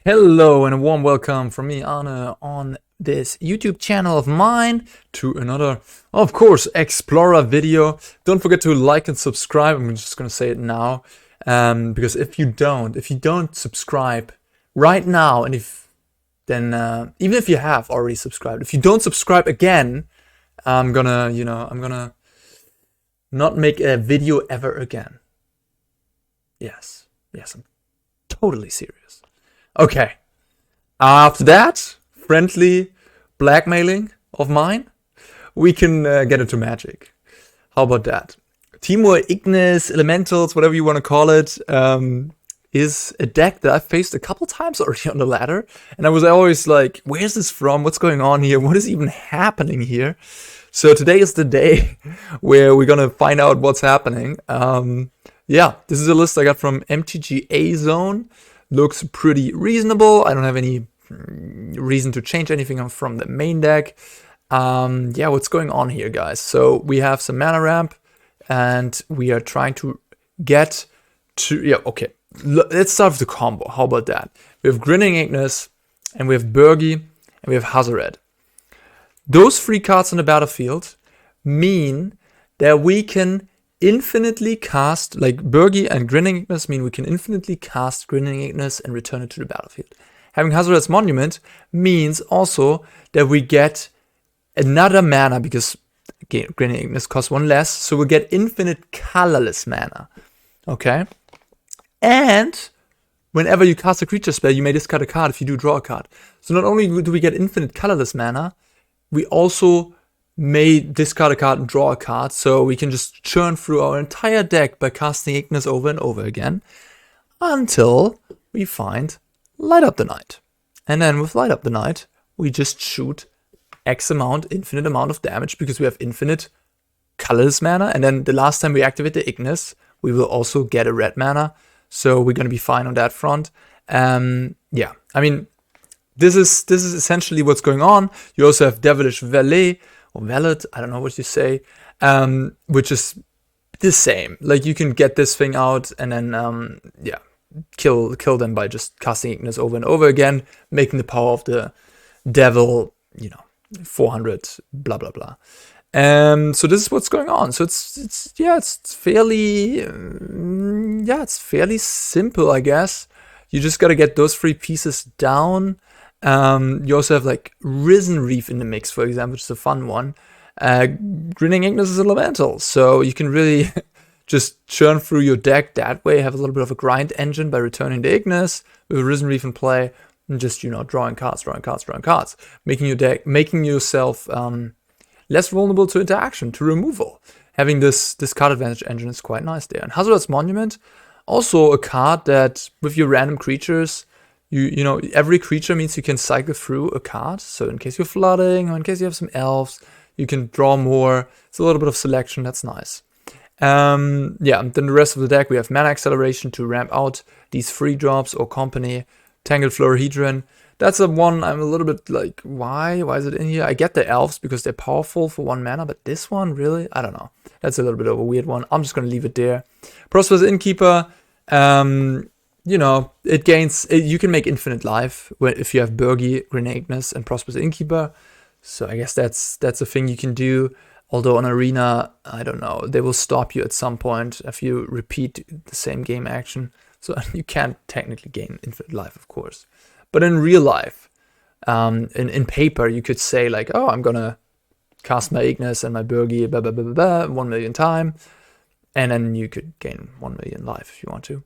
Hello and a warm welcome from me, Arne, on this YouTube channel of mine to another, of course, Explorer video. Don't forget to like and subscribe. I'm just gonna say it now, because if you don't subscribe right now, and even if you have already subscribed, if you don't subscribe again, I'm gonna not make a video ever again. Yes, I'm totally serious. Okay. After that, friendly blackmailing of mine, we can get into magic. How about that? Temur, Ignis, Elementals, whatever you want to call it, is a deck that I've faced a couple times already on the ladder. And I was always like, where's this from? What's going on here? What is even happening here? So today is the day where we're going to find out what's happening. Yeah, this is a list I got from MTGA Zone. Looks pretty reasonable. I don't have any reason to change anything from the main deck. Yeah, what's going on here, guys? So we have some mana ramp, and we are trying to get to... Yeah, okay. Let's start with the combo. How about that? We have Grinning Ignus, and we have Birgi, and we have Hazoret. Those three cards on the battlefield mean that we can infinitely cast, like Birgi and Grinning Ignus mean we can infinitely cast Grinning Ignus and return it to the battlefield. Having Hazoret's Monument means also that we get another mana, because again, Grinning Ignus costs one less, so we'll get infinite colorless mana. Okay? And whenever you cast a creature spell, you may discard a card if you do draw a card. So not only do we get infinite colorless mana, we also may discard a card and draw a card, so we can just churn through our entire deck by casting Ignus over and over again until we find Light Up the Night. And then with Light Up the Night, we just shoot infinite amount of damage, because we have infinite colorless mana. And then the last time we activate the Ignus, we will also get a red mana, so we're gonna be fine on that front. Yeah, I mean, this is essentially what's going on. You also have Devilish Valet, or Valet, I don't know what you say, which is the same. Like, you can get this thing out and then, yeah, kill them by just casting Ignus over and over again, making the power of the devil, 400, blah, blah, blah. So this is what's going on. So it's fairly, it's fairly simple, I guess. You just gotta get those three pieces down. You also have like Risen Reef in the mix, for example, which is a fun one. Grinning Ignus is elemental, so you can really just churn through your deck that way, have a little bit of a grind engine by returning the Ignus with Risen Reef in play, and just, drawing cards, making yourself less vulnerable to interaction, to removal. Having this card advantage engine is quite nice there. And Hazoret's Monument, also a card that with your random creatures, every creature means you can cycle through a card. So in case you're flooding, or in case you have some elves, you can draw more. It's a little bit of selection. That's nice. Yeah, then the rest of the deck, we have Mana Acceleration to ramp out these free drops or company. Tangled Florahedron. That's the one I'm a little bit like, why? Why is it in here? I get the elves because they're powerful for 1 mana, but this one, really? I don't know. That's a little bit of a weird one. I'm just going to leave it there. Prosperous Innkeeper. It gains, you can make infinite life if you have Birgi, Grinning Ignus, and Prosperous Innkeeper. So I guess that's a thing you can do. Although on Arena, I don't know, they will stop you at some point if you repeat the same game action. So you can't technically gain infinite life, of course. But in real life, in paper, you could say like, oh, I'm gonna cast my Ignus and my Birgi, 1 million times. And then you could gain 1 million life if you want to.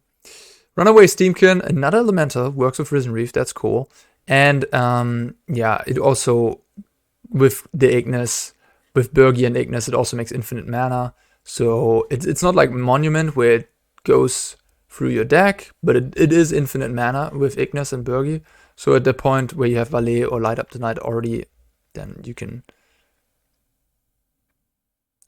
Runaway Steam-Kin, another elemental, works with Risen Reef, that's cool. And yeah, it also, with the Ignus, with Birgi and Ignus, it also makes infinite mana. So it's not like Monument where it goes through your deck, but it is infinite mana with Ignus and Birgi. So at the point where you have Valet or Light Up the Night already, then you can...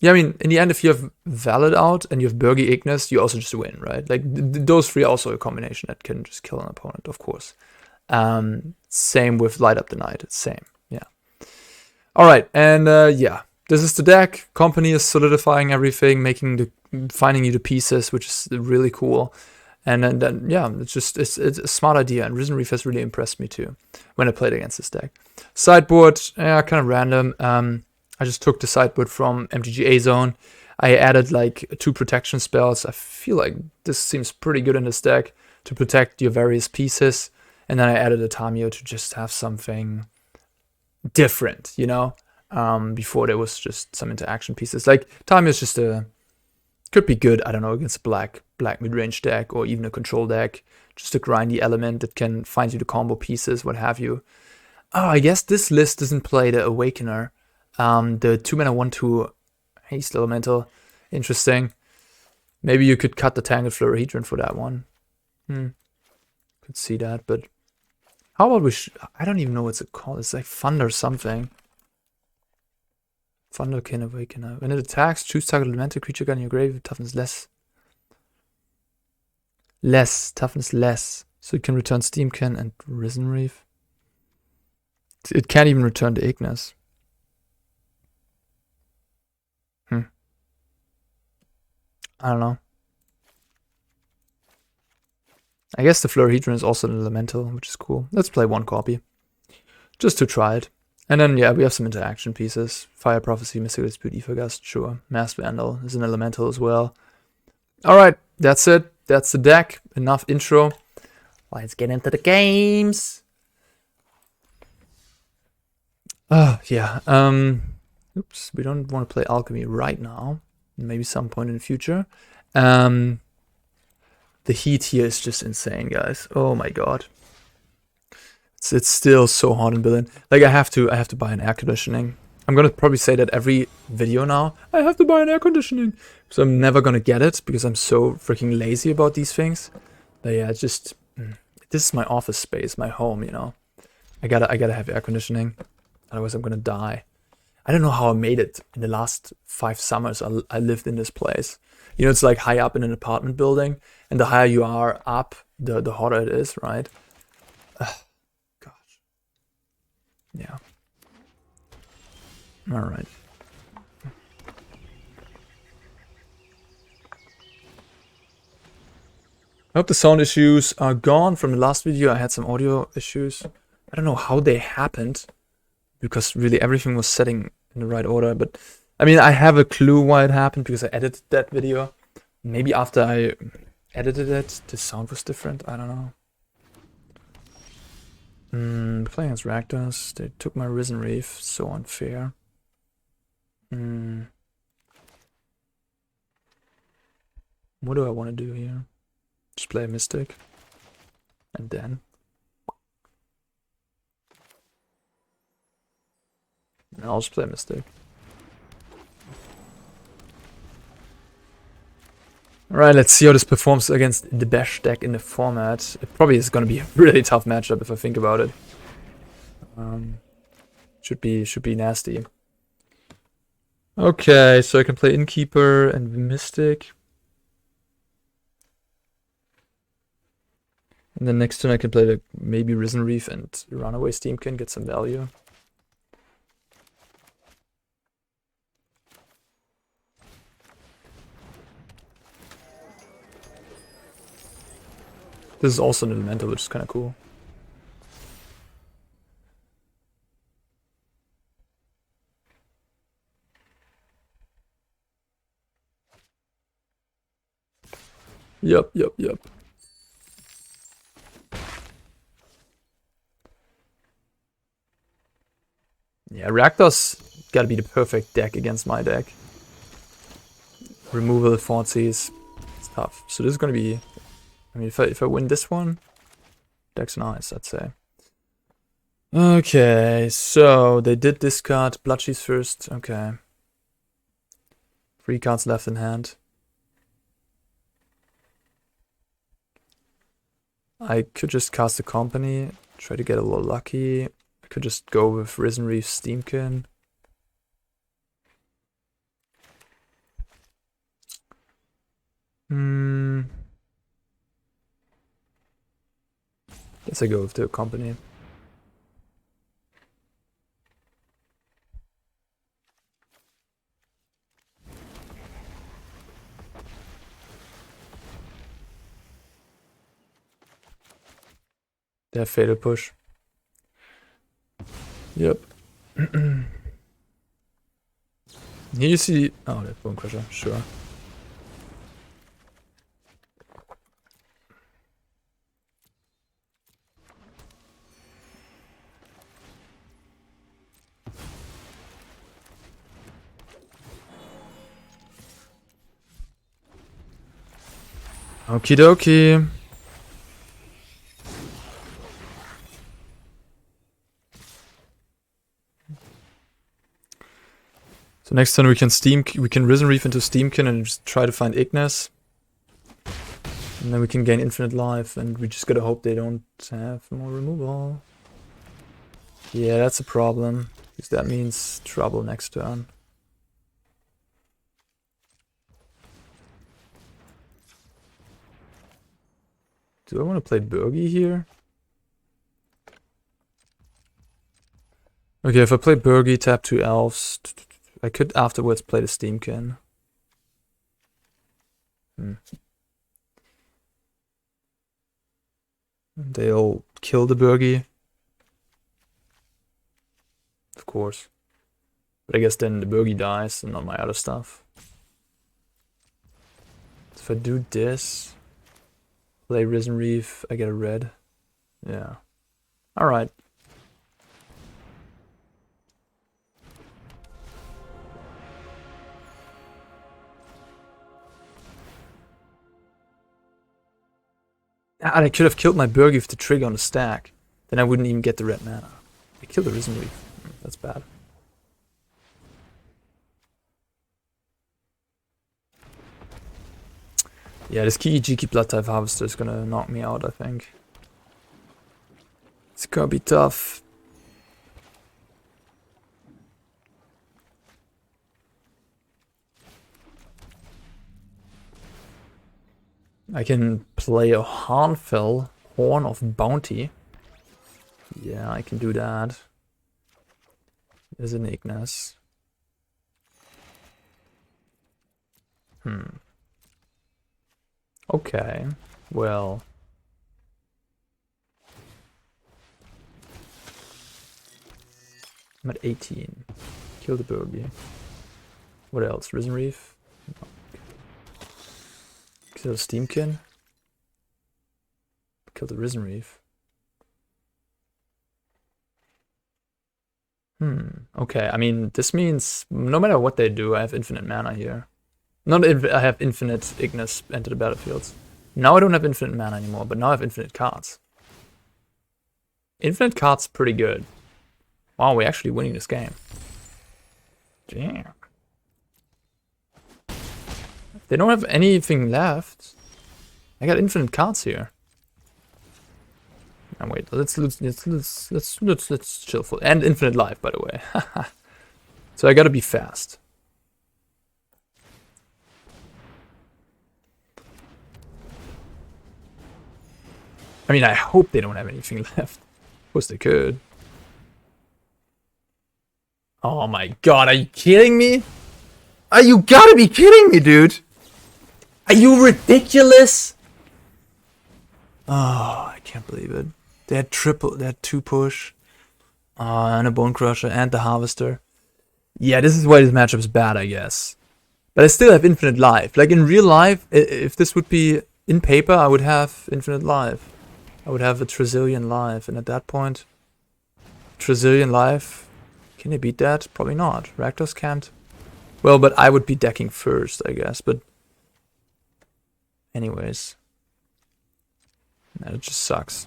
Yeah, I mean, in the end, if you have Valet out and you have Birgi Ignus, you also just win, right? Like, those three are also a combination that can just kill an opponent, of course. Same with Light Up the Night, it's same, yeah. Alright, and yeah, this is the deck. Company is solidifying everything, finding you the pieces, which is really cool. And then yeah, it's a smart idea, and Risen Reef has really impressed me too when I played against this deck. Sideboard, yeah, kind of random. I just took the sideboard from MTGA Zone. I added like 2 protection spells. I feel like this seems pretty good in this deck to protect your various pieces. And then I added a Tamiyo to just have something different, you know? Before there was just some interaction pieces. Like Tamiyo is just could be good, I don't know, against a black mid-range deck or even a control deck. Just a grindy element that can find you the combo pieces, what have you. Oh, I guess this list doesn't play the Awakener. The 2-mana 1/2 haste elemental. Interesting. Maybe you could cut the Tangled Florahedron for that one. Could see that, but how about I don't even know what's it called. It's like Thunder something. Thunderkin Awakener. When it attacks, choose target elemental creature card in your grave with toughness less. Toughness less. So it can return Steam-Kin and Risen Reef. It can't even return the Ignus. I don't know. I guess the Florahedron is also an elemental, which is cool. Let's play 1 copy. Just to try it. And then, yeah, we have some interaction pieces. Fire Prophecy, Mystical Dispute, Aether Gust, sure. Masked Vandal is an elemental as well. Alright, that's it. That's the deck. Enough intro. Let's get into the games. Yeah. Oops, we don't want to play Alchemy right now. Maybe some point in the future. The heat here is just insane, guys. Oh my god. It's still so hot in Berlin. Like I have to buy an air conditioning. I'm gonna probably say that every video now. I have to buy an air conditioning. So I'm never gonna get it because I'm so freaking lazy about these things. But yeah, it's just this is my office space, my home, you know. I gotta have air conditioning. Otherwise I'm gonna die. I don't know how I made it in the last 5 summers I lived in this place. You know, it's like high up in an apartment building, and the higher you are up, the hotter it is, right? Gosh. Yeah. Alright. I hope the sound issues are gone from the last video. I had some audio issues. I don't know how they happened, because really everything was setting in the right order, but I mean, I have a clue why it happened because I edited that video. Maybe after I edited it, the sound was different. I don't know. Playing as Rakdos, they took my Risen Reef. So unfair. What do I want to do here? Just play a Mystic. And then... I'll just play a Mystic. Alright, let's see how this performs against the best deck in the format. It probably is going to be a really tough matchup if I think about it. Should be nasty. Okay, so I can play Innkeeper and Mystic. And then next turn I can play maybe Risen Reef and Runaway Steam-Kin, get some value. This is also an elemental, which is kind of cool. Yep. Yeah, Rakdos gotta be the perfect deck against my deck. Removal of Thoughtseize, it's tough. So this is gonna be... I mean, if I win this one, deck's nice, I'd say. Okay, so they did discard Bloodsheath first. Okay. 3 cards left in hand. I could just cast a Company, try to get a little lucky. I could just go with Risen Reef Steam-Kin. Guess I go with the Company. They have Fatal Push. Yep. Here you see... Oh, that Bone Crusher, sure. Okie dokie. So next turn we can Risen Reef into Steam-Kin and just try to find Ignus. And then we can gain infinite life, and we just gotta hope they don't have more removal. Yeah, that's a problem, because that means trouble next turn. Do I want to play Birgi here? Okay, if I play Birgi, tap 2 elves, I could afterwards play the Steam-Kin. They'll kill the Birgi. Of course. But I guess then the Birgi dies and not my other stuff. So if I do this, play Risen Reef, I get a red. Yeah. Alright. I could have killed my Birgi with the trigger on the stack. Then I wouldn't even get the red mana. I killed the Risen Reef. That's bad. Yeah, this Kiki-Jiki Blood type Harvester is gonna knock me out, I think. It's gonna be tough. I can play a Harnfell, Horn of Bounty. Yeah, I can do that. There's an Ignus. Okay, well. I'm at 18. Kill the Birgi. What else? Risen Reef? Kill the Steam-Kin. Kill the Risen Reef. Okay, I mean, this means no matter what they do, I have infinite mana here. Not if I have infinite Ignus enter the battlefields. Now I don't have infinite mana anymore, but now I have infinite cards. Infinite cards pretty good. Wow, we're actually winning this game. Damn. They don't have anything left. I got infinite cards here. And wait, let's chill for and infinite life, by the way. So I gotta be fast. I mean, I hope they don't have anything left. Of course they could. Oh my god, are you kidding me? Are you gotta be kidding me, dude? Are you ridiculous? Oh, I can't believe it. They had 2 push. And a Bone Crusher and the Harvester. Yeah, this is why this matchup is bad, I guess. But I still have infinite life. Like in real life, if this would be in paper, I would have infinite life. I would have a trillion life, and at that point, trillion life, can they beat that? Probably not. Rakdos can't. Well, but I would be decking first, I guess, but anyways. That just sucks.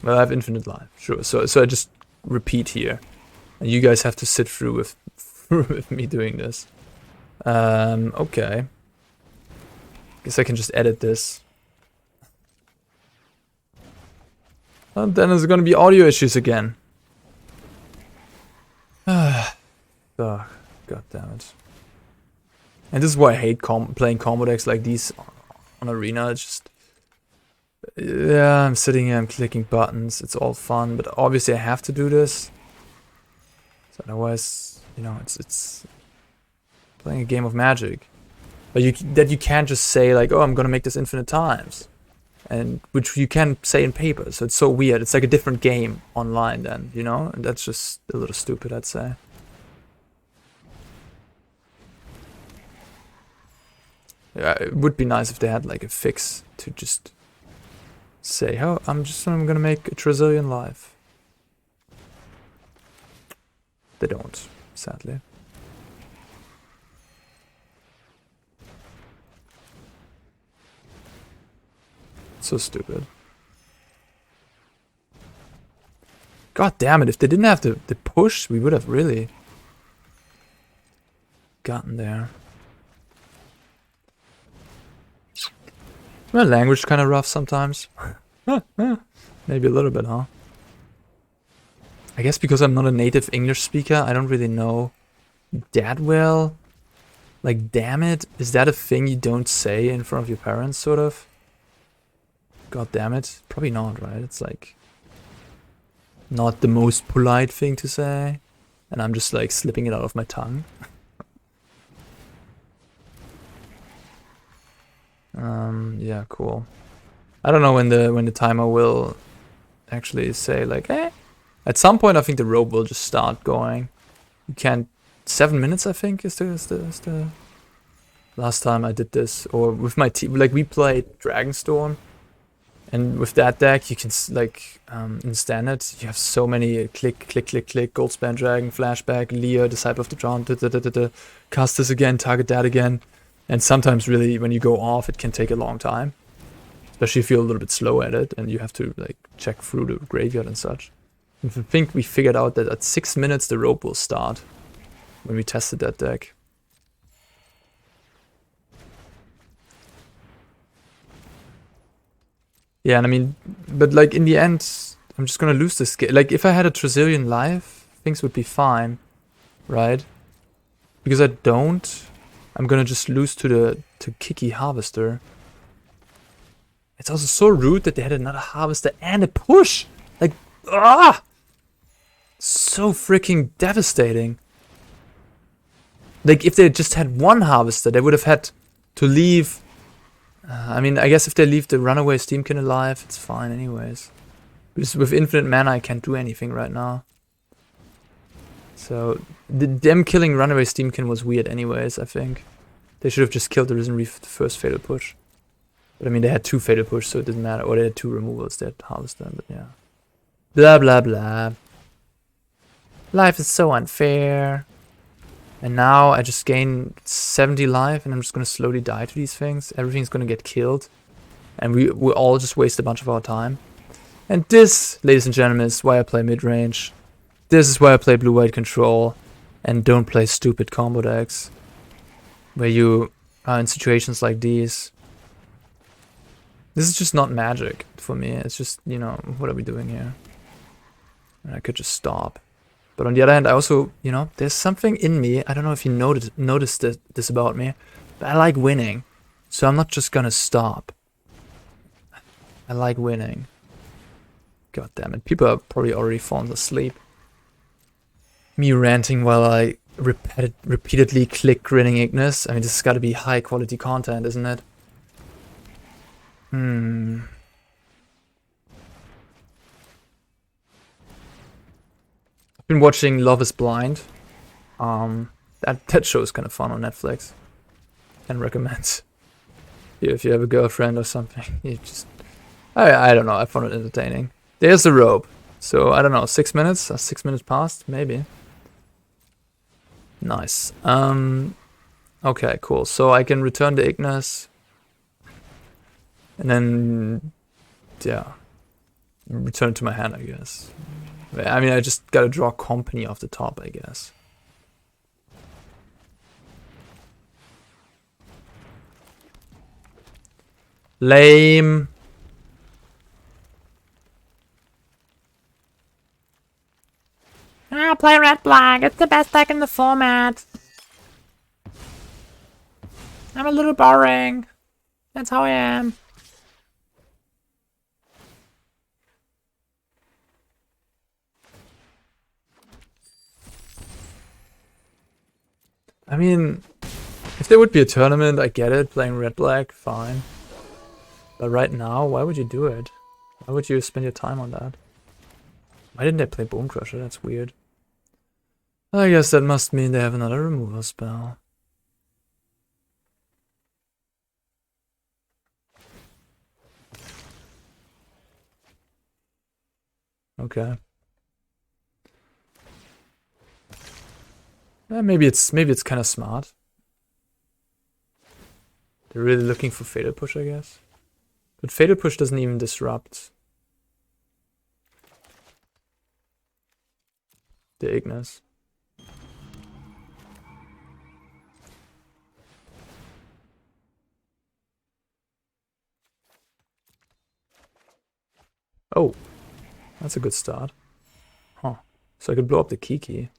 Well, I have infinite life, sure. So I just repeat here. And you guys have to sit through with, with me doing this. Okay. Guess I can just edit this. And then there's gonna be audio issues again. Oh, god damn it. And this is why I hate playing combo decks like these on Arena. It's just... Yeah, I'm sitting here, I'm clicking buttons, it's all fun, but obviously I have to do this. So otherwise, you know, it's playing a game of Magic. But you can't just say like, oh, I'm gonna make this infinite times. and which you can't say in paper. So it's so weird. It's like a different game online then, you know? And that's just a little stupid, I'd say. Yeah, it would be nice if they had like a fix to just say, oh, I'm gonna make a Trazillion live. They don't, sadly. So stupid. God damn it, if they didn't have the push, we would have really gotten there. My language kind of rough sometimes. Maybe a little bit, huh? I guess because I'm not a native English speaker, I don't really know that well. Like, damn it, is that a thing you don't say in front of your parents, sort of? God damn it. Probably not, right? It's like not the most polite thing to say. And I'm just like slipping it out of my tongue. Yeah, cool. I don't know when the timer will actually say like, eh. At some point I think the rope will just start going. You can't 7 minutes I think is the last time I did this. Or with my team, like we played Dragonstorm. And with that deck, you can, like, in standard, you have so many click, Goldspan Dragon, Flashback, Lear, Disciple of the Dawn, cast this again, target that again. And sometimes, really, when you go off, it can take a long time. Especially if you're a little bit slow at it, and you have to, like, check through the graveyard and such. And I think we figured out that at 6 minutes, the rope will start. When we tested that deck. Yeah, and I mean, but like in the end, I'm just gonna lose this game. Like if I had a Trazillion live, things would be fine, right? Because I don't, I'm gonna just lose to Kiki Harvester. It's also so rude that they had another Harvester and a push. Like, so freaking devastating. Like if they just had one Harvester, they would have had to leave. I mean, I guess if they leave the Runaway Steam-Kin alive, it's fine anyways. Because with infinite mana, I can't do anything right now. So, them killing Runaway Steam-Kin was weird anyways, I think. They should have just killed the Risen Reef the first Fatal Push. But I mean, they had 2 Fatal Push, so it didn't matter. Or they had 2 removals that harvested them, but yeah. Blah, blah, blah. Life is so unfair. And now I just gain 70 life and I'm just going to slowly die to these things. Everything's going to get killed. And we all just waste a bunch of our time. And this, ladies and gentlemen, is why I play mid-range. This is why I play blue-white control. And don't play stupid combo decks. Where you are in situations like these. This is just not magic for me. It's just, you know, what are we doing here? And I could just stop. But on the other hand, I also, you know, there's something in me. I don't know if you noticed this about me, but I like winning. So I'm not just gonna stop. I like winning. God damn it. People are probably already fallen asleep. Me ranting while I repeatedly click Grinning Ignus. I mean, this has got to be high quality content, isn't it? Been watching Love is Blind. That show is kind of fun on Netflix. Can recommend. If you have a girlfriend or something, you just I don't know, I found it entertaining. There's the rope. So I don't know, 6 minutes? 6 minutes past? Maybe. Nice. Okay, cool. So I can return the Ignus. And then yeah. Return it to my hand, I guess. I mean, I just gotta draw company off the top, I guess. Lame. I'll play red-black. It's the best deck in the format. I'm a little boring. That's how I am. I mean, if there would be a tournament, I get it. Playing red-black, fine. But right now, why would you do it? Why would you spend your time on that? Why didn't they play Bone Crusher? That's weird. I guess that must mean they have another removal spell. Okay. Maybe it's kind of smart. They're really looking for Fatal Push, I guess. But Fatal Push doesn't even disrupt the Ignus. Oh, that's a good start. Huh. So I could blow up the Kiki.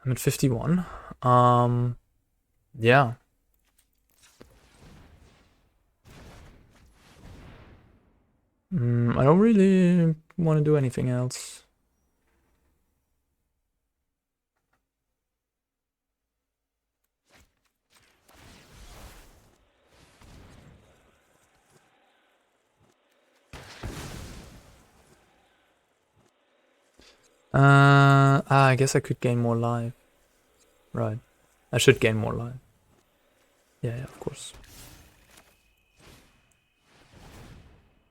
I'm at 51. Yeah. I don't really want to do anything else. I guess I could gain more life. Right. I should gain more life. Yeah, of course.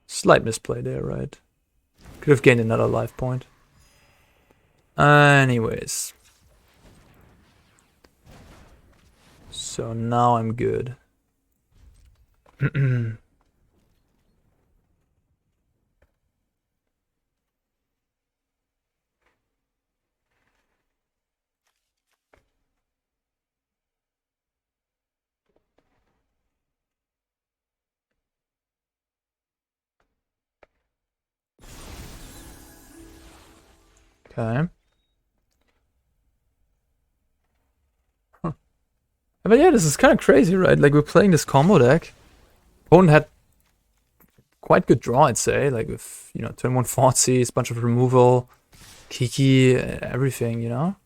Slight misplay there, right? Could have gained another life point. Anyways. So now I'm good. Okay. Huh. But yeah, this is kind of crazy, right? Like, we're playing this combo deck. Opponent had quite good draw, I'd say. Like, with, you know, turn 1 Thoughtseize, bunch of removal, Kiki, everything, you know?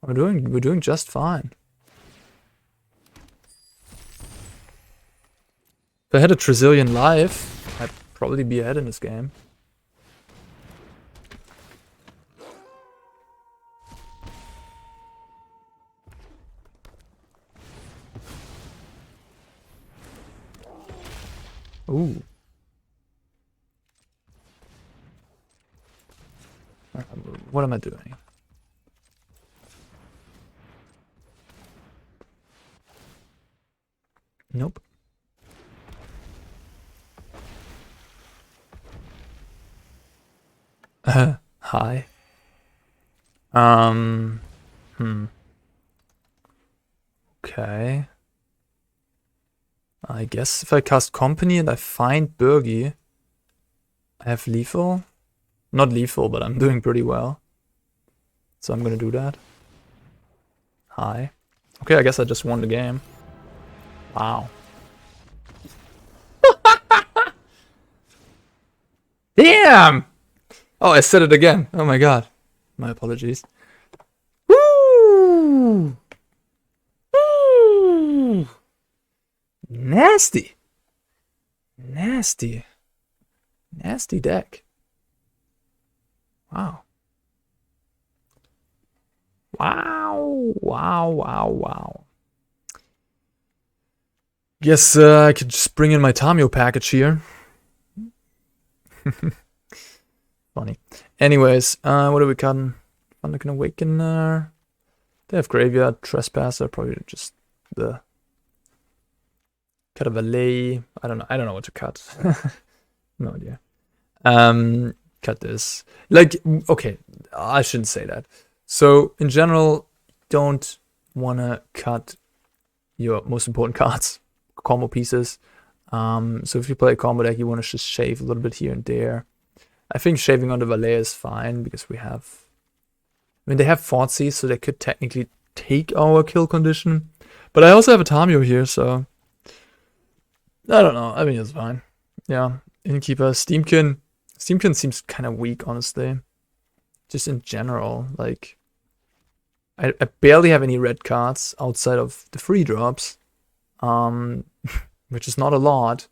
We're doing just fine. If I had a Trizillion life, I'd probably be ahead in this game. Ooh. What am I doing? Nope. Hi. Okay. I guess if I cast Company and I find Birgi, I have lethal. Not lethal, but I'm doing pretty well. So I'm gonna do that. Hi. Okay, I guess I just won the game. Wow. Damn! Oh, I said it again. Oh my god. My apologies. Woo! Woo! Nasty. Nasty. Nasty deck. Wow. Wow. Wow, wow, wow. Guess I could just bring in my Tamiyo package here. Funny. Anyways, what are we cutting? Thunderkin Awakener. They have Graveyard, Trespasser, probably just the cut a Valet. I don't know what to cut. No idea. Cut this. Like, okay, I shouldn't say that. So in general, don't wanna cut your most important cards, combo pieces. So if you play a combo deck, you want to just shave a little bit here and there. I think shaving on the Valet is fine because we have, I mean, they have Thoughtseize, so they could technically take our kill condition. But I also have a Tamiyo here, so I don't know. I mean, it's fine. Yeah, Innkeeper, Steam-Kin. Steam-Kin seems kind of weak, honestly. Just in general, like, I barely have any red cards outside of the free drops, which is not a lot.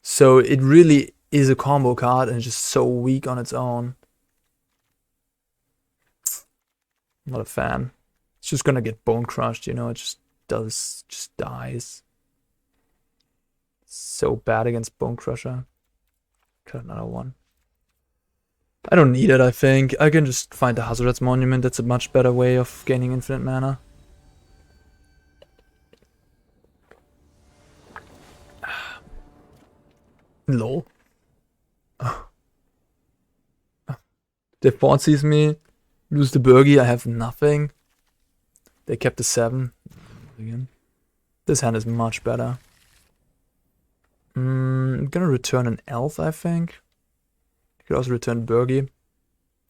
So it really is a combo card and it's just so weak on its own. I'm not a fan. It's just gonna get bone crushed, you know, it just dies. So bad against Bone Crusher. Cut another one. I don't need it, I think. I can just find the Hazoret's Monument. That's a much better way of gaining infinite mana. Lol. They fancies me. Lose the Birgi, I have nothing. They kept the 7. Again. This hand is much better. I'm gonna return an elf, I think. I could also return Birgi.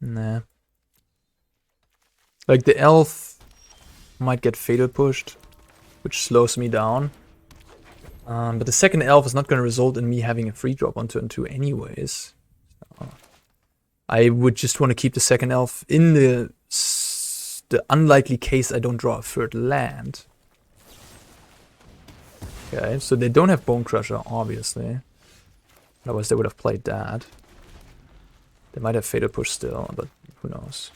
Nah. Like, the elf might get fatal pushed, which slows me down. But the second elf is not gonna result in me having a free drop on turn 2 anyways. So I would just want to keep the second elf in the unlikely case I don't draw a third land. Okay, so they don't have Bone Crusher, obviously. Otherwise they would have played that. They might have Fatal Push still, but who knows.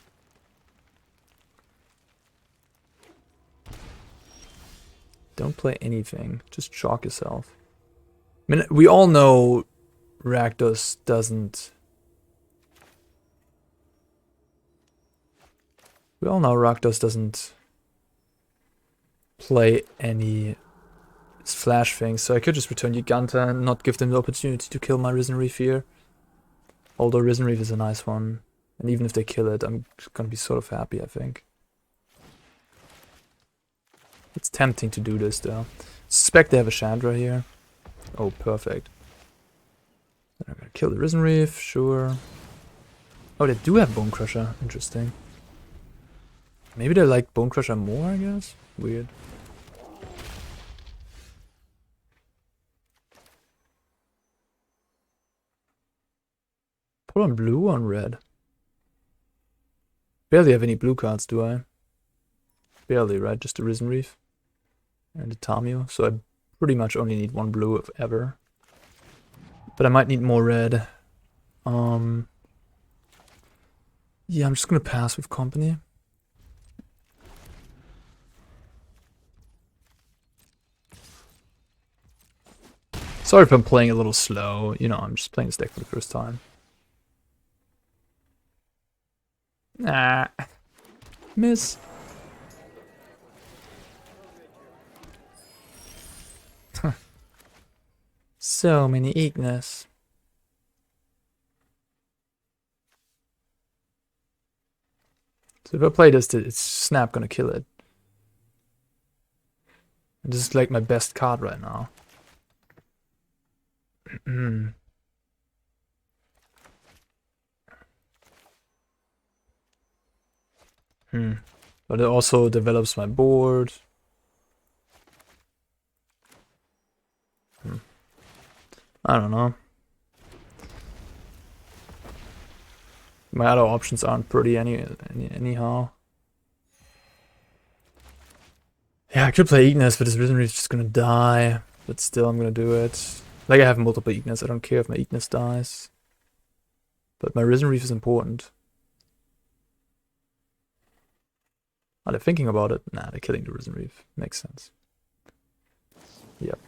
Don't play anything, just chalk yourself. I mean, we all know Rakdos doesn't... We all know Rakdos doesn't play any flash things, so I could just return Jegantha and not give them the opportunity to kill my Risen Reef here. Although Risen Reef is a nice one, and even if they kill it, I'm gonna be sort of happy, I think. It's tempting to do this though. Suspect they have a Chandra here. Oh, perfect. Then I'm gonna kill the Risen Reef, sure. Oh, they do have Bone Crusher, interesting. Maybe they like Bone Crusher more, I guess? Weird. Put on blue on red. Barely have any blue cards, do I? Barely, right? Just the Risen Reef and the Tamiyo. So I pretty much only need one blue if ever. But I might need more red. Yeah, I'm just gonna pass with company. Sorry if I'm playing a little slow. You know, I'm just playing this deck for the first time. Nah. Miss. So many Ignus. So if I play this, it's Snap gonna kill it. This is like my best card right now. But it also develops my board. I don't know. My other options aren't pretty anyhow. Yeah, I could play Ignis, but this Risen Reef is just gonna die. But still, I'm gonna do it. Like, I have multiple Ignis. I don't care if my Ignis dies. But my Risen Reef is important. Are they thinking about it? Nah, they're killing the Risen Reef. Makes sense. Yep.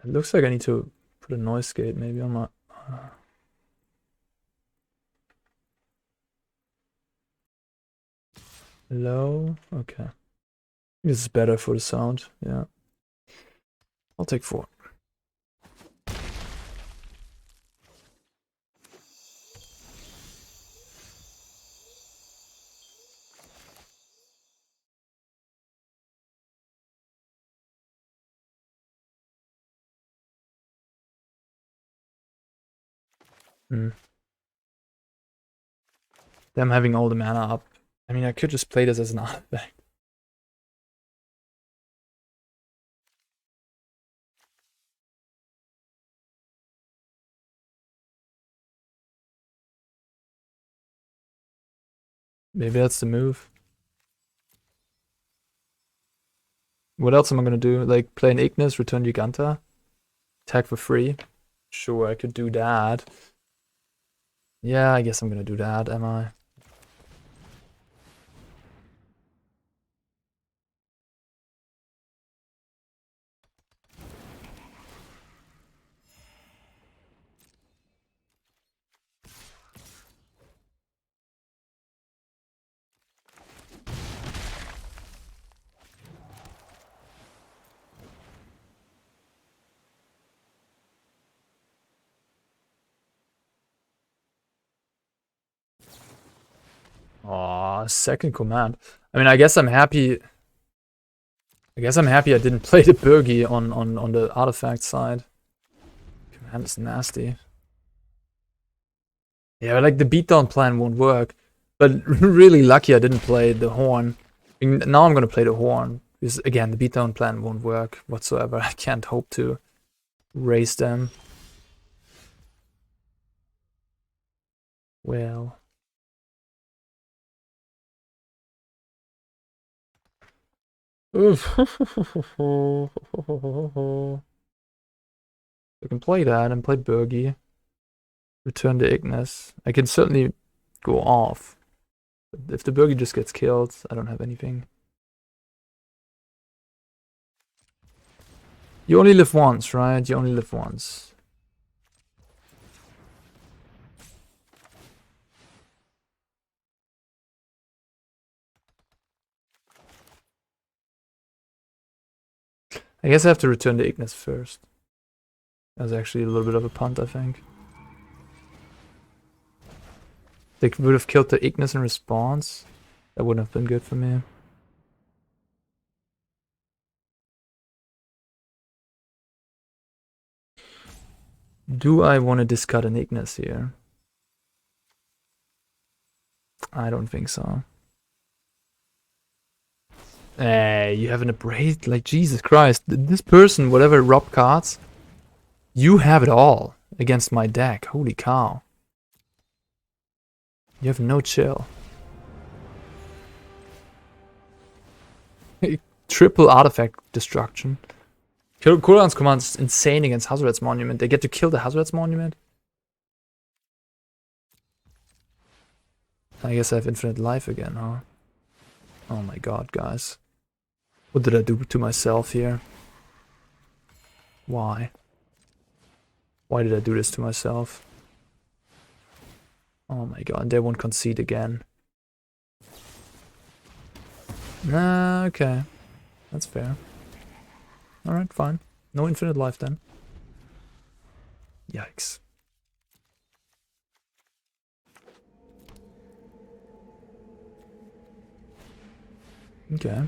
It looks like I need to put a noise gate maybe on my... Low? Okay. This is better for the sound, yeah. I'll take 4. Hmm. Them having all the mana up. I mean, I could just play this as an artifact. Maybe that's the move. What else am I gonna do? Like, play an Ignis, return Jegantha, attack for free? Sure, I could do that. Yeah, I guess I'm gonna do that, am I? Aw, second command. I mean, I guess I'm happy. I didn't play the Birgi on the artifact side. Command is nasty. Yeah, like the beatdown plan won't work. But really lucky I didn't play the horn. Now I'm gonna play the horn. Because again, the beatdown plan won't work whatsoever. I can't hope to raise them. Well. Oof. I can play that and play Birgi. Return the Ignis. I can certainly go off. But if the Birgi just gets killed, I don't have anything. You only live once, right? You only live once. I guess I have to return the Ignis first. That was actually a little bit of a punt, I think. They would have killed the Ignis in response. That wouldn't have been good for me. Do I want to discard an Ignis here? I don't think so. Hey, you have an Abrade? Like, Jesus Christ. This person, whatever rob cards, you have it all against my deck. Holy cow. You have no chill. Triple artifact destruction. Cooldown's command is insane against Hazoret's Monument. They get to kill the Hazoret's Monument? I guess I have infinite life again, huh? Oh my god, guys. What did I do to myself here? Why? Why did I do this to myself? Oh my god, they won't concede again. Nah, okay. That's fair. Alright, fine. No infinite life then. Yikes. Okay.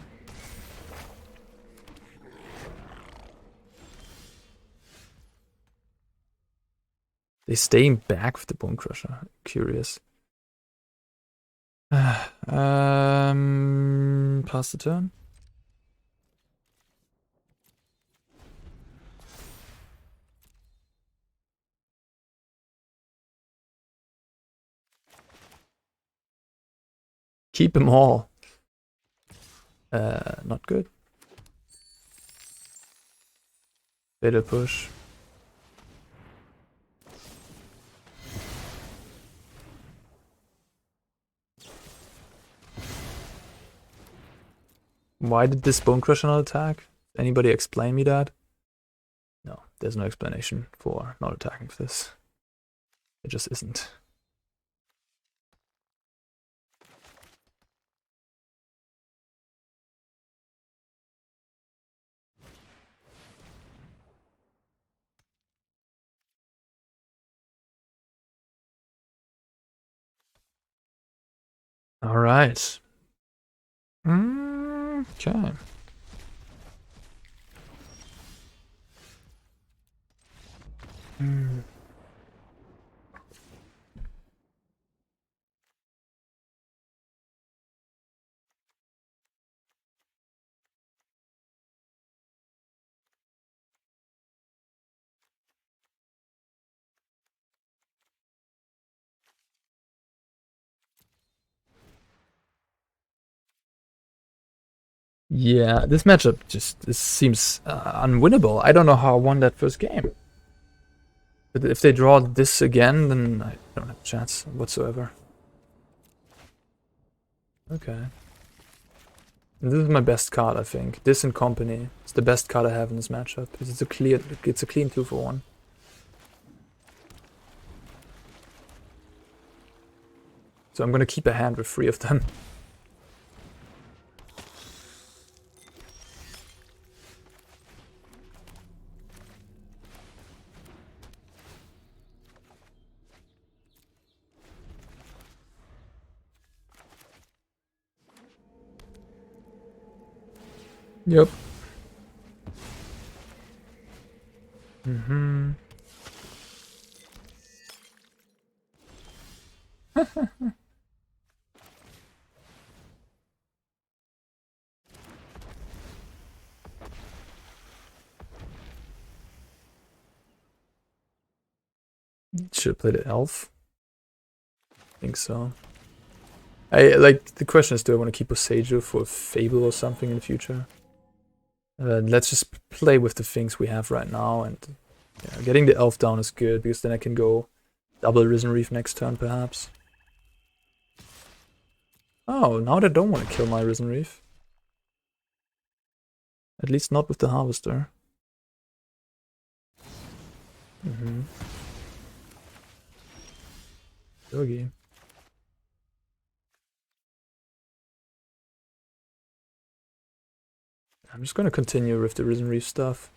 They staying back with the Bone Crusher. Curious. Pass the turn. Keep them all. Not good. Better push. Why did this Bone Crusher not attack? Anybody explain me that? No, there's no explanation for not attacking for this. It just isn't. All right. Okay. Yeah, this matchup this seems unwinnable. I don't know how I won that first game. But if they draw this again, then I don't have a chance whatsoever. Okay. And this is my best card, I think. This and Company. It's the best card I have in this matchup. It's a clean 2-for-1. So I'm gonna keep a hand with 3 of them. Yep. Mm-hmm. Should have played an elf. I think so. The question is, do I want to keep Boseiju for a Fable or something in the future? Let's just play with the things we have right now, and yeah, getting the elf down is good because then I can go double Risen Reef next turn perhaps. Oh, now they don't want to kill my Risen Reef. At least not with the Harvester. Birgi. I'm just gonna continue with the Risen Reef stuff.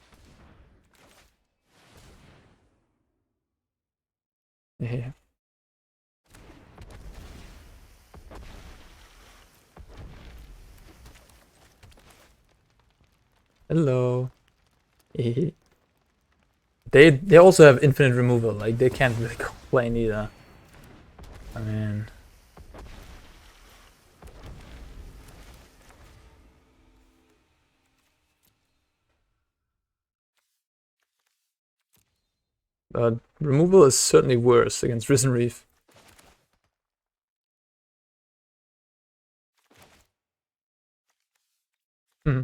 Yeah. Hello. They also have infinite removal, like they can't really complain either. I mean, but removal is certainly worse against Risen Reef. Hmm.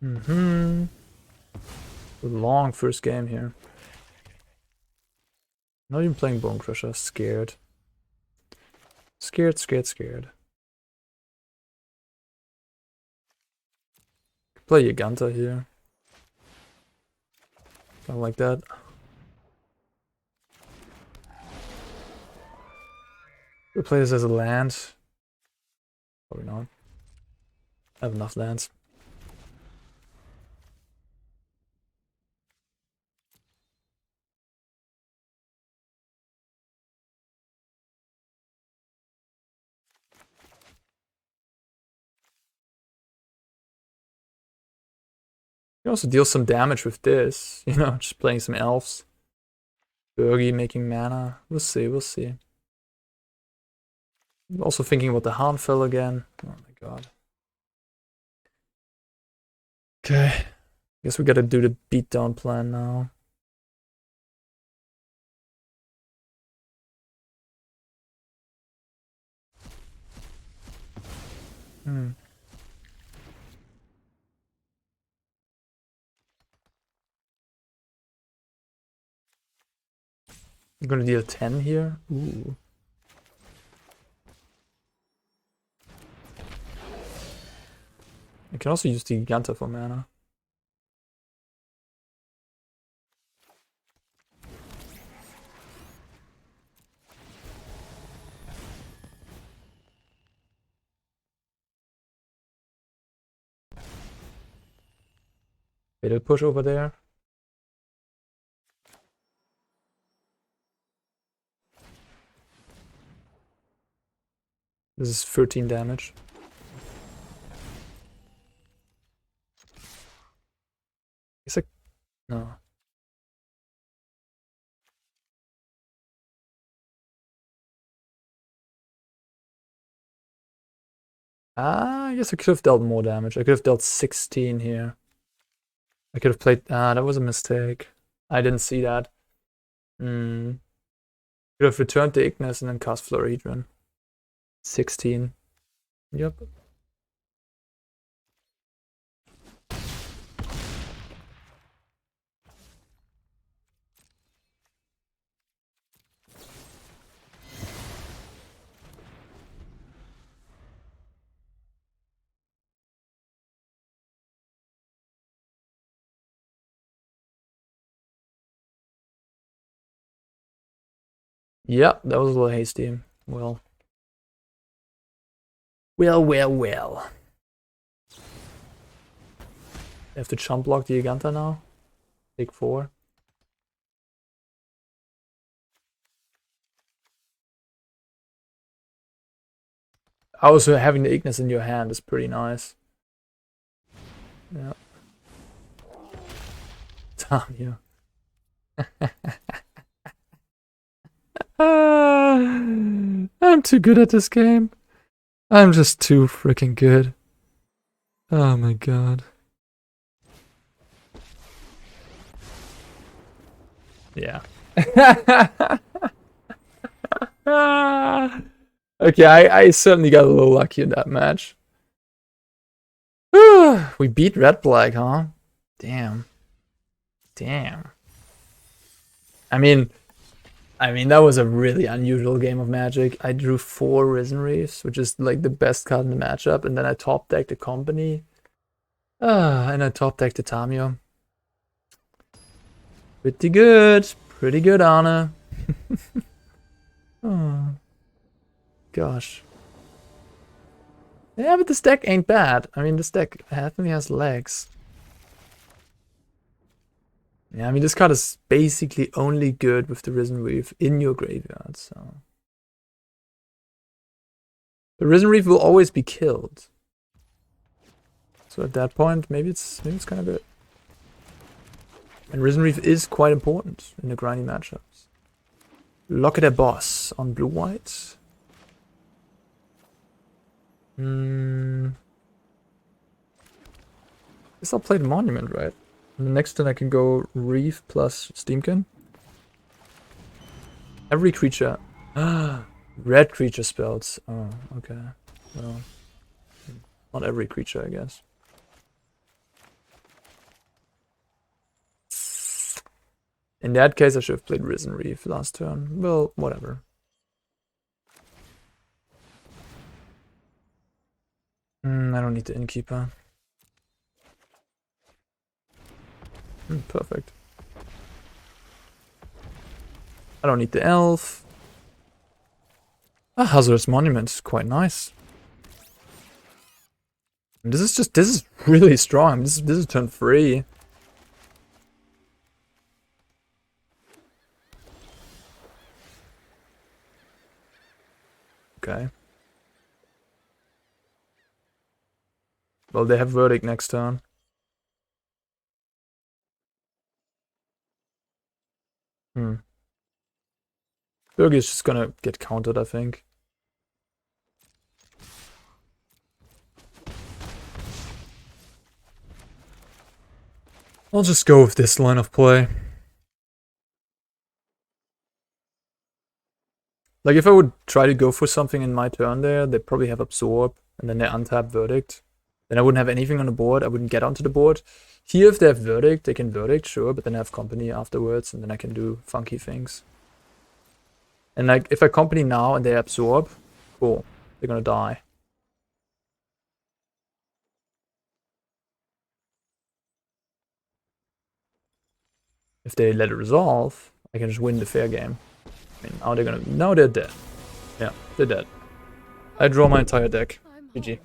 Mm-hmm. A long first game here. Not even playing Bone Crusher. Scared. Scared, scared, scared. Play Jegantha here. Something like that. We play this as a land. Probably not. I have enough lands. You can also deal some damage with this, you know, just playing some elves. Birgi making mana. We'll see, we'll see. Also thinking about the Harnfell again. Oh my god. Okay. Guess we gotta do the beatdown plan now. Hmm. I'm gonna deal 10 here. Ooh. I can also use the Giganta for mana. Fatal push over there. This is 13 damage. It's like no. Ah, I guess I could have dealt more damage. I could have dealt 16 here. I could have played... Ah, that was a mistake. I didn't see that. Hmm. Could have returned the Ignis and then cast Florahedron. 16. Yep. Yep, that was a little hasty. Well. Well. I have to chump block the Jegantha now. Take 4. Also, having the Ignis in your hand is pretty nice. Yeah. Tamiyo. I'm too good at this game. I'm just too freaking good. Oh my god. Yeah. Okay, I certainly got a little lucky in that match. We beat red-black, huh? Damn. I mean, that was a really unusual game of Magic. I drew 4 Risen Reefs, which is like the best card in the matchup, and then I top decked the company. And I top decked the Tamiyo. Pretty good, Arne. Oh, gosh. Yeah, but this deck ain't bad. I mean, this deck definitely has legs. Yeah, I mean, this card is basically only good with the Risen Reef in your graveyard, so... The Risen Reef will always be killed. So at that point, maybe it's kind of good. And Risen Reef is quite important in the grindy matchups. Look at a boss on blue-white. Guess I'll play the Monument, right? And the next turn I can go Reef plus Steam-Kin. Every creature. Red creature spells. Oh, okay. Well, not every creature, I guess. In that case, I should have played Risen Reef last turn. Well, whatever. I don't need the Innkeeper. Perfect. I don't need the Elf. Hazoret's Monument is quite nice. And this is really strong. This is turn 3. Okay. Well, they have Verdict next turn. Birgi is just gonna get countered, I think. I'll just go with this line of play. Like, if I would try to go for something in my turn there, they'd probably have Absorb, and then they untap Verdict. Then I wouldn't have anything on the board, I wouldn't get onto the board. Here, if they have Verdict, they can Verdict, sure, but then I have Company afterwards, and then I can do funky things. And like, if I Company now and they Absorb, cool, they're gonna die. If they let it resolve, I can just win the fair game. I mean, now they're dead. Yeah, they're dead. I draw my entire deck. GG.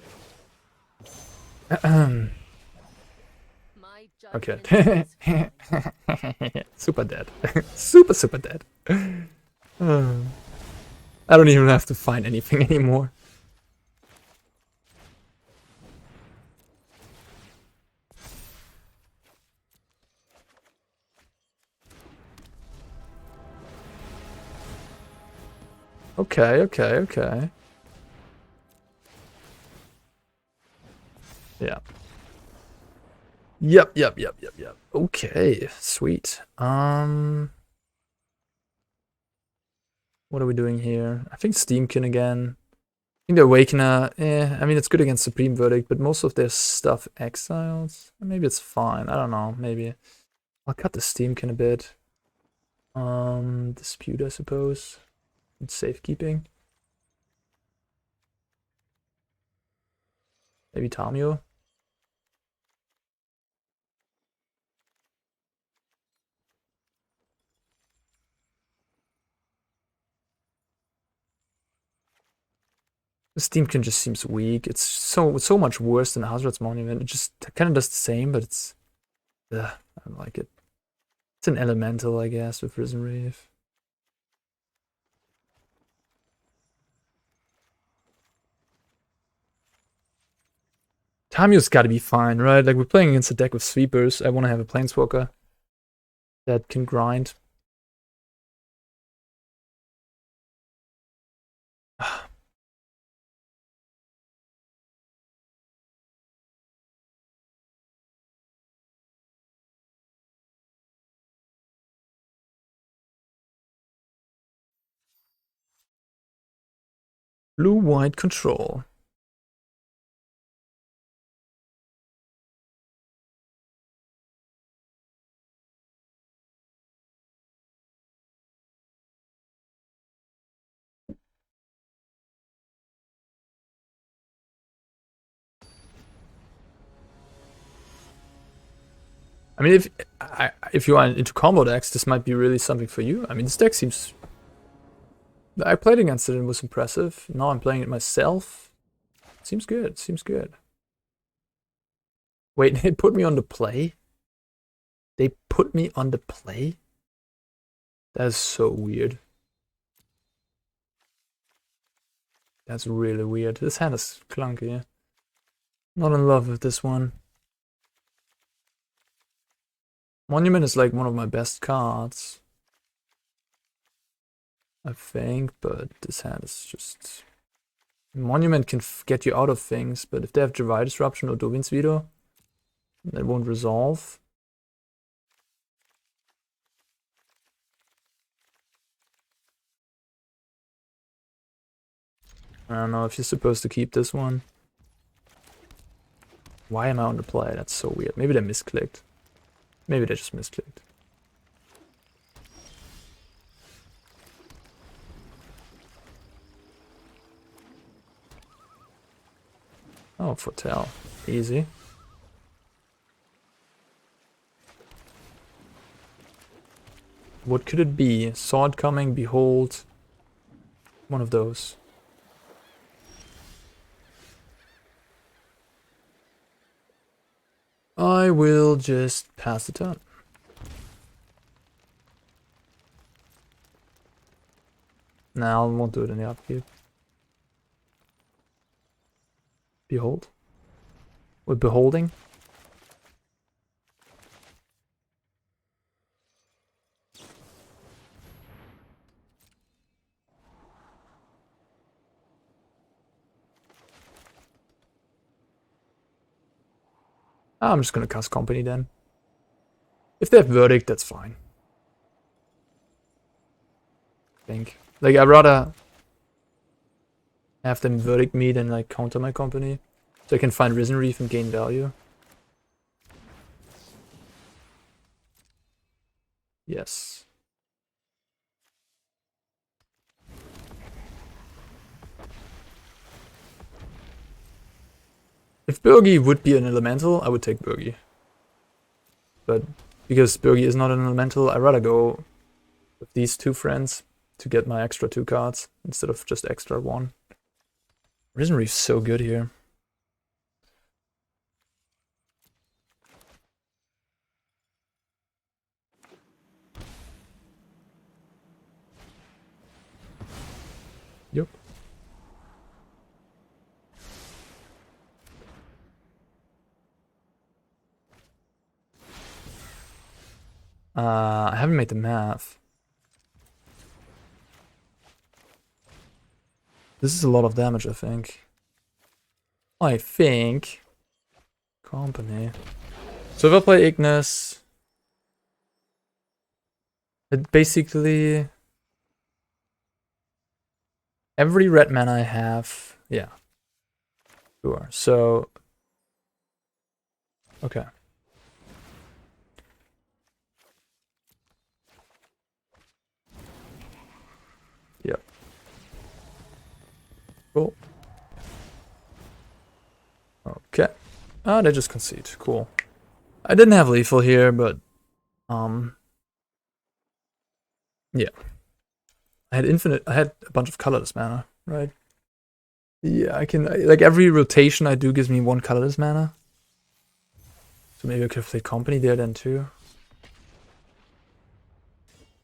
Okay. Super dead. Super dead. I don't even have to find anything anymore. Okay. Yep. Okay, sweet. What are we doing here? I think Steam-Kin again. I think the Awakener, I mean, it's good against Supreme Verdict, but most of their stuff exiles. Maybe it's fine. I don't know. Maybe. I'll cut the Steam-Kin a bit. Dispute, I suppose. And Safekeeping. Maybe Tamiyo. The Steam-Kin just seems weak. It's so much worse than Hazoret's Monument. It just kind of does the same, but it's... I don't like it. It's an elemental, I guess, with Risen Reef. Tamiyo's gotta be fine, right? Like, we're playing against a deck with sweepers. I want to have a Planeswalker that can grind. Blue-white control. I mean, if you are into combo decks, this might be really something for you. I mean, this deck seems... I played against it and it was impressive. Now I'm playing it myself. Seems good, seems good. Wait, they put me on the play? They put me on the play? That is so weird. That's really weird. This hand is clunky. Not in love with this one. Monument is like one of my best cards, I think, but this hand is just... Monument can get you out of things, but if they have Dry Disruption or Dovin's Veto, that won't resolve. I don't know if you're supposed to keep this one. Why am I on the play? That's so weird. Maybe they misclicked. Maybe they just misclicked. Oh, Foretell. Easy. What could it be? Sword coming, behold. One of those. I will just pass the turn. Nah, I won't do it in the upkeep. Behold. With beholding. I'm just gonna cast Company then. If they have Verdict, that's fine. I think. Like, I'd rather have them Verdict me than like counter my Company. So I can find Risen Reef and gain value. Yes. If Birgi would be an elemental, I would take Birgi. But because Birgi is not an elemental, I'd rather go with these two friends to get my extra 2 cards instead of just extra 1. Risen Reef's so good here. Yep. I haven't made the math. This is a lot of damage, I think. Company. So if I play Ignis, it basically every red mana I have, yeah. Sure. So okay. Yep. Cool. Okay. Ah, they just concede. Cool. I didn't have lethal here, but yeah. I had a bunch of colorless mana, right? Yeah, I can, like, every rotation I do gives me 1 colorless mana. So maybe I could have played Company there then too.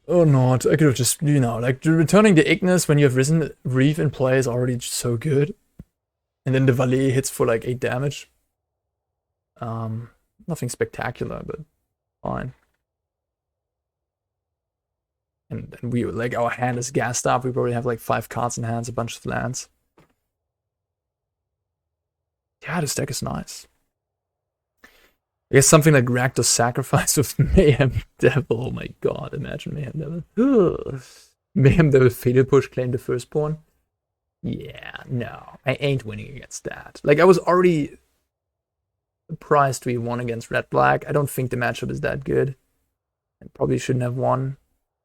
Oh not, I could have just, you know, like, returning the Ignis when you have Risen Reef in play is already just so good. And then the Valet hits for like 8 damage. Nothing spectacular, but fine. And we, like, our hand is gassed up. We probably have like 5 cards in hands, a bunch of lands. Yeah, this deck is nice. I guess something like Rakdos Sacrifice with Mayhem Devil. Oh my god, imagine Mayhem Devil. Ugh. Mayhem Devil Fatal Push claim the firstborn. Yeah, no, I ain't winning against that. Like, I was already surprised we won against Red Black. I don't think the matchup is that good. And probably shouldn't have won.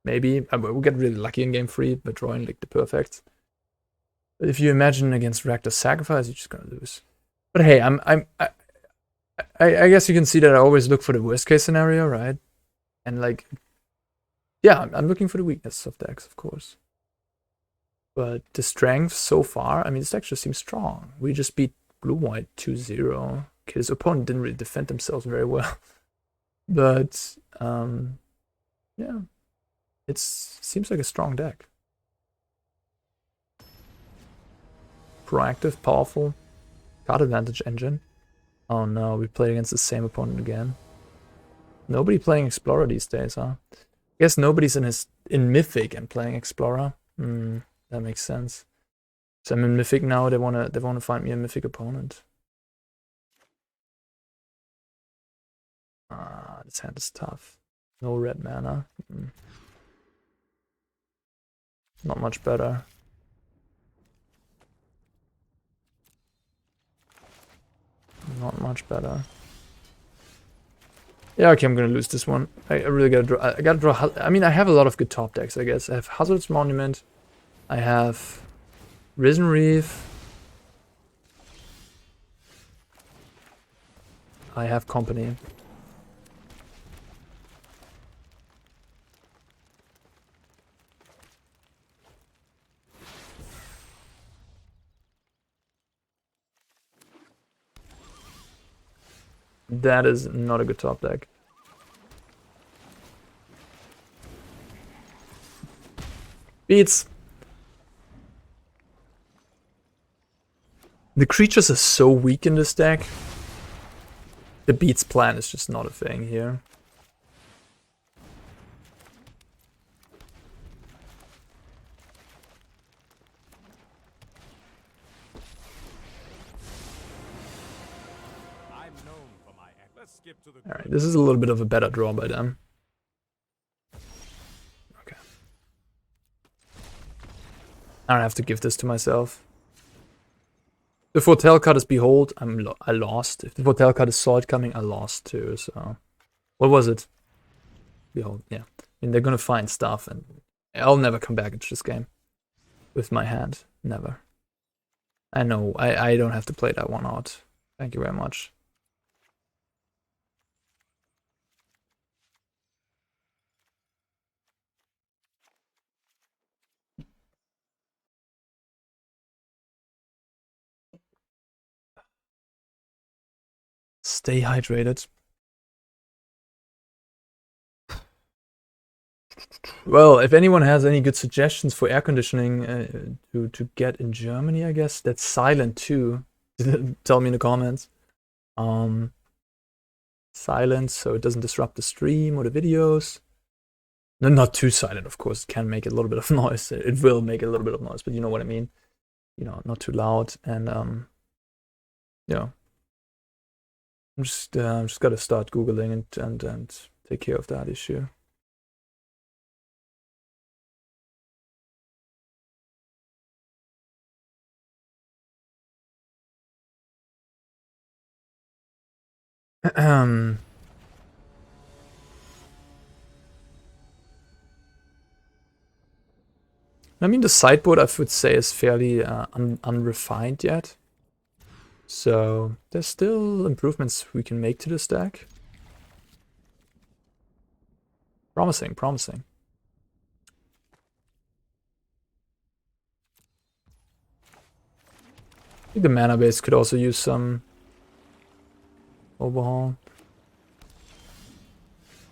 Maybe. We'll get really lucky in game 3 by drawing like the perfects. But if you imagine against Rakdos Sacrifice, you're just gonna lose. But hey, I guess you can see that I always look for the worst case scenario, right? And like, yeah, I'm looking for the weakness of decks, of course. But the strength so far, I mean, this deck just seems strong. We just beat Blue-White 2-0. Okay, his opponent didn't really defend themselves very well. But, yeah. It seems like a strong deck. Proactive, powerful, card advantage engine. Oh no, we played against the same opponent again. Nobody playing Explorer these days, huh? I guess nobody's in Mythic and playing Explorer. That makes sense. So I'm in Mythic now. They wanna find me a Mythic opponent. This hand is tough. No red mana. Not much better. Not much better. Yeah, okay, I'm gonna lose this one. I really gotta draw. I gotta draw. I mean, I have a lot of good top decks, I guess. I have Hazoret's Monument. I have Risen Reef. I have Company. That is not a good top deck. Beats. The creatures are so weak in this deck. The Beats plan is just not a thing here. Alright, this is a little bit of a better draw by them. Okay. I don't have to give this to myself. The Foretell card is Behold, I lost. If the Foretell card is Saw It Coming, I lost too, so... What was it? Behold, yeah. I mean, they're gonna find stuff, and I'll never come back into this game. With my hand. Never. I know, I don't have to play that one out. Thank you very much. Stay hydrated. Well, if anyone has any good suggestions for air conditioning to get in Germany, I guess that's silent too. Tell me in the comments. Silent, so it doesn't disrupt the stream or the videos. No, not too silent, of course. It can make a little bit of noise. It will make a little bit of noise, but you know what I mean. You know, not too loud and yeah. I'm just gotta start googling and take care of that issue. I mean, the sideboard I would say is fairly unrefined yet. So there's still improvements we can make to this deck. Promising, promising. I think the mana base could also use some overhaul.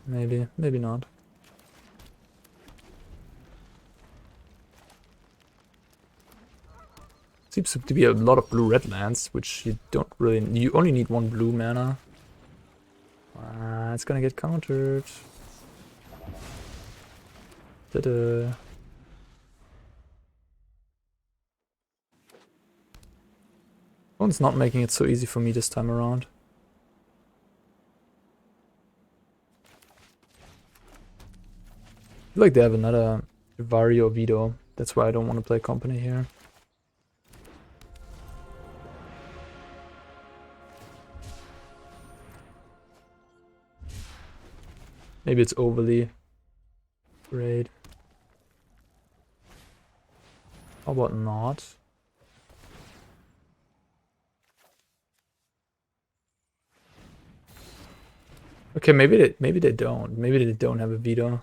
Maybe, maybe not. Seems to be a lot of blue-red lands, which you don't really... You only need one blue mana. It's gonna get countered. Ta-da. One's not making it so easy for me this time around. I feel like they have another Vario Vito. That's why I don't want to play company here. Maybe it's overly great. How about not? Okay, maybe they don't. Maybe they don't have a veto.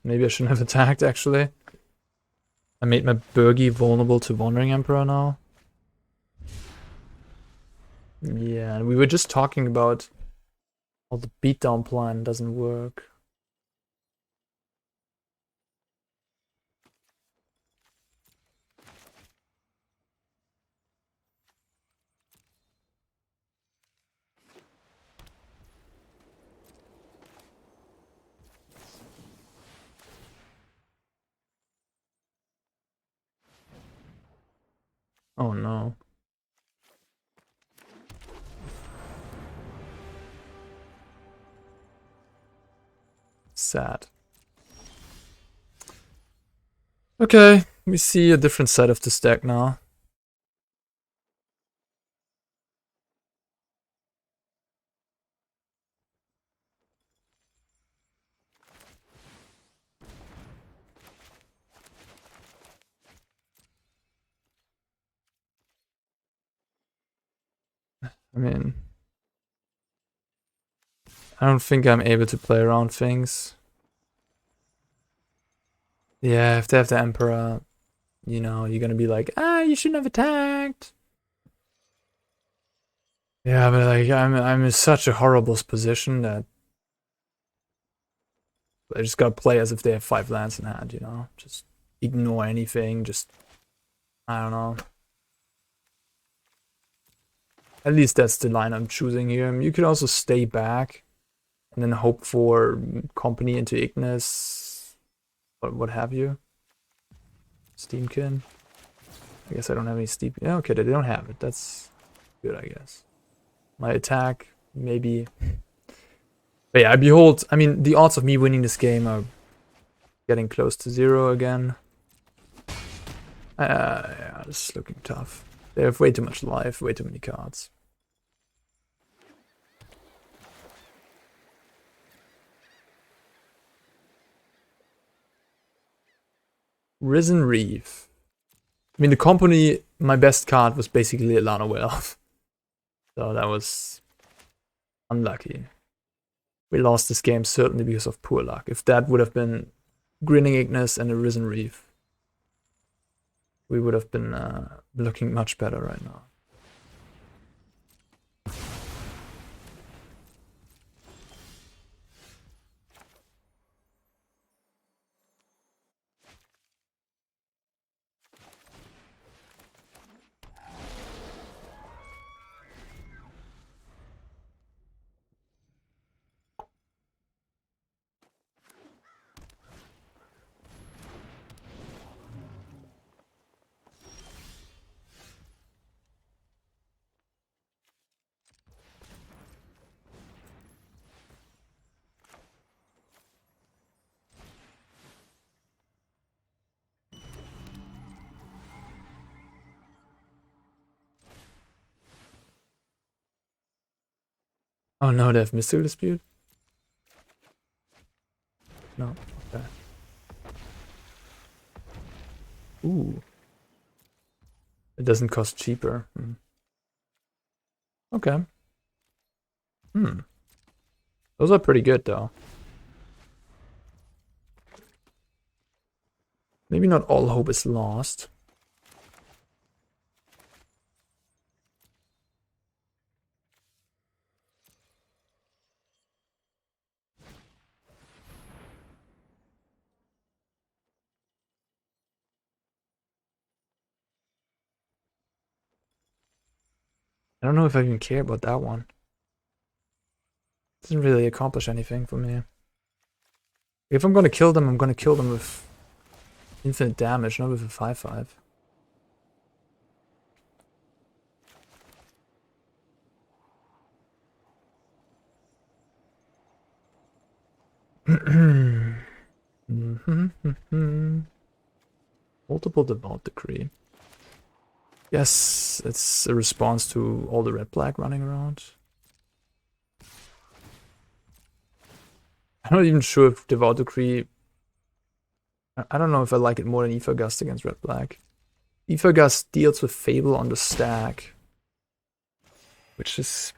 Maybe I shouldn't have attacked, actually. I made my Birgi vulnerable to Wandering Emperor now. Yeah, and we were just talking about how the beatdown plan doesn't work. Oh no. Sad. Okay, we see a different side of this deck now. I mean, I don't think I'm able to play around things. Yeah, if they have the Emperor, you know, you're gonna be like, you shouldn't have attacked. Yeah, but like, I'm in such a horrible position that I just gotta play as if they have 5 lands in hand, you know? Just ignore anything, just... I don't know. At least that's the line I'm choosing here. You could also stay back and then hope for company into Ignis, or what have you. Steam-Kin. I guess I don't have any Steam... Yeah, okay, they don't have it. That's good, I guess. My attack, maybe... But yeah, behold, I mean, the odds of me winning this game are getting close to 0 again. Yeah, this is looking tough. They have way too much life, way too many cards. Risen Reef. I mean, the company, my best card was basically a Llanowar Elves. So that was unlucky. We lost this game certainly because of poor luck. If that would have been Grinning Ignus and a Risen Reef, we would have been looking much better right now. Oh no, they have Mystical Dispute? No, okay. Ooh. It doesn't cost cheaper. Okay. Those are pretty good though. Maybe not all hope is lost. I don't know if I even care about that one. Doesn't really accomplish anything for me. If I'm gonna kill them, I'm gonna kill them with infinite damage, not with a 5/5. Multiple Devout Decree. Yes, it's a response to all the red-black running around. I'm not even sure if Devout Decree... I don't know if I like it more than Aether Gust against red-black. Aether Gust deals with Fable on the stack, which is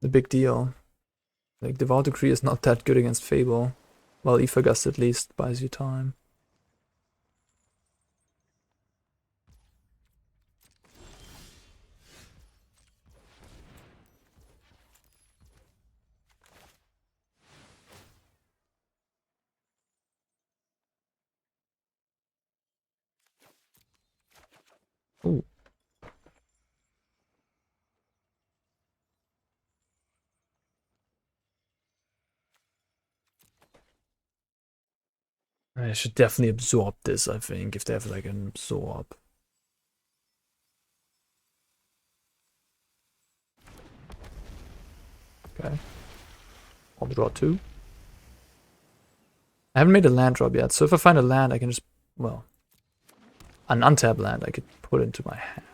the big deal. Like, Devout Decree is not that good against Fable, while Aether Gust at least buys you time. Ooh. I should definitely absorb this, I think, if they have like an absorb. Okay. I'll draw 2. I haven't made a land drop yet, so if I find a land, I can just, well, an untapped land I could put into my hand.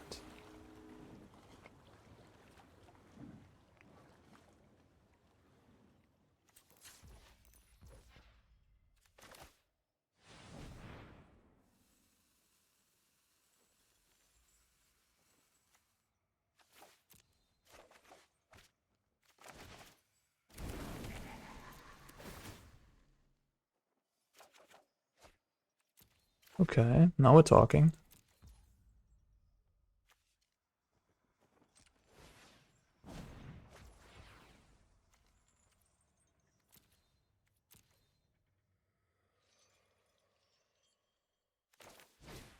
Okay, now we're talking.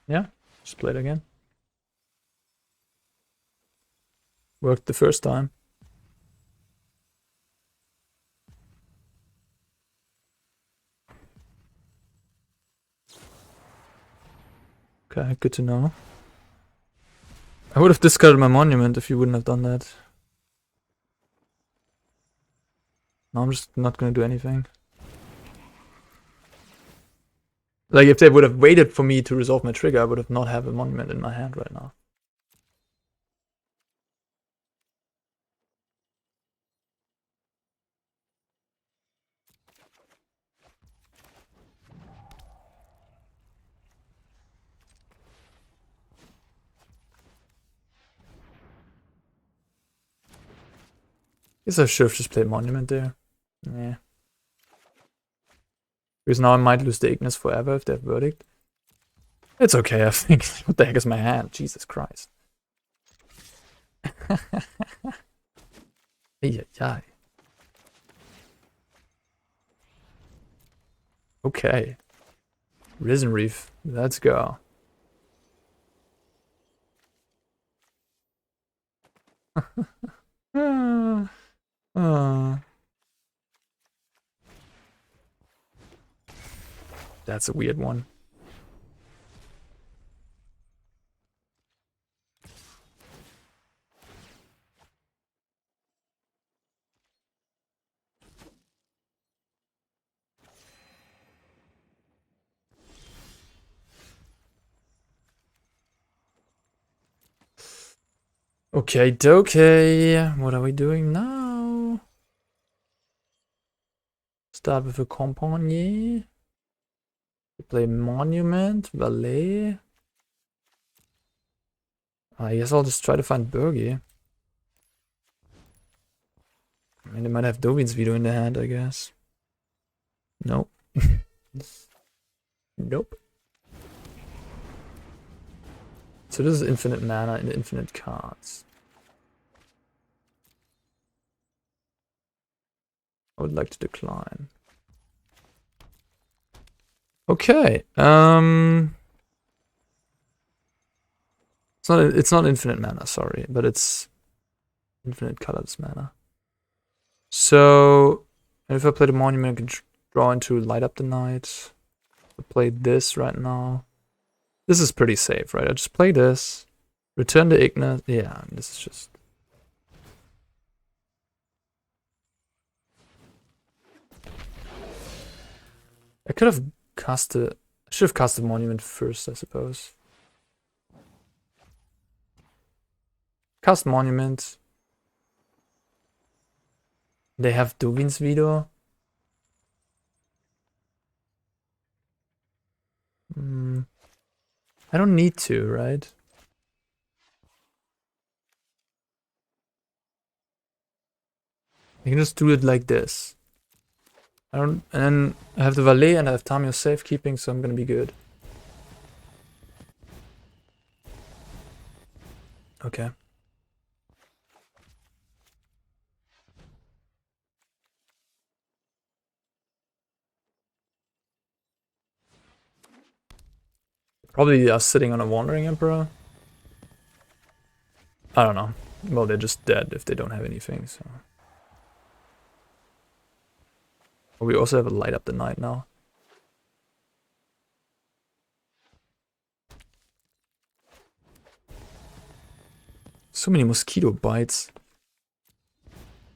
Yeah, just play it again. Worked the first time. Okay, good to know. I would have discarded my monument if you wouldn't have done that. No, I'm just not gonna do anything. Like, if they would have waited for me to resolve my trigger, I would have not have a monument in my hand right now. Guess I should have just played monument there. Yeah. Because now I might lose the Ignis forever if they have verdict. It's okay, I think. What the heck is my hand? Jesus Christ. Yeah. Okay. Risen Reef. Let's go. That's a weird one. Okay, dokey. What are we doing now? start with a Compagnie. Play Monument, Valet. I guess I'll just try to find Birgi. I mean, they might have Dovin's Veto in the hand, I guess. Nope. Nope. So this is infinite mana and infinite cards. I would like to decline. Okay. It's not infinite mana, sorry, but it's infinite colorless mana. So if I play the Monument, I can draw into Light Up the Night. I play this right now. This is pretty safe, right? I just play this, return the Ignus. Yeah, this is just... I could have casted... I should have casted Monument first, I suppose. Cast Monument. They have Dovin's Veto. I don't need to, right? I can just do it like this. And then I have the Valet and I have Tamiyo Safekeeping, so I'm gonna be good. Okay. Probably us sitting on a Wandering Emperor. I don't know. Well, they're just dead if they don't have anything, so... We also have a Light Up the Night now. So many mosquito bites.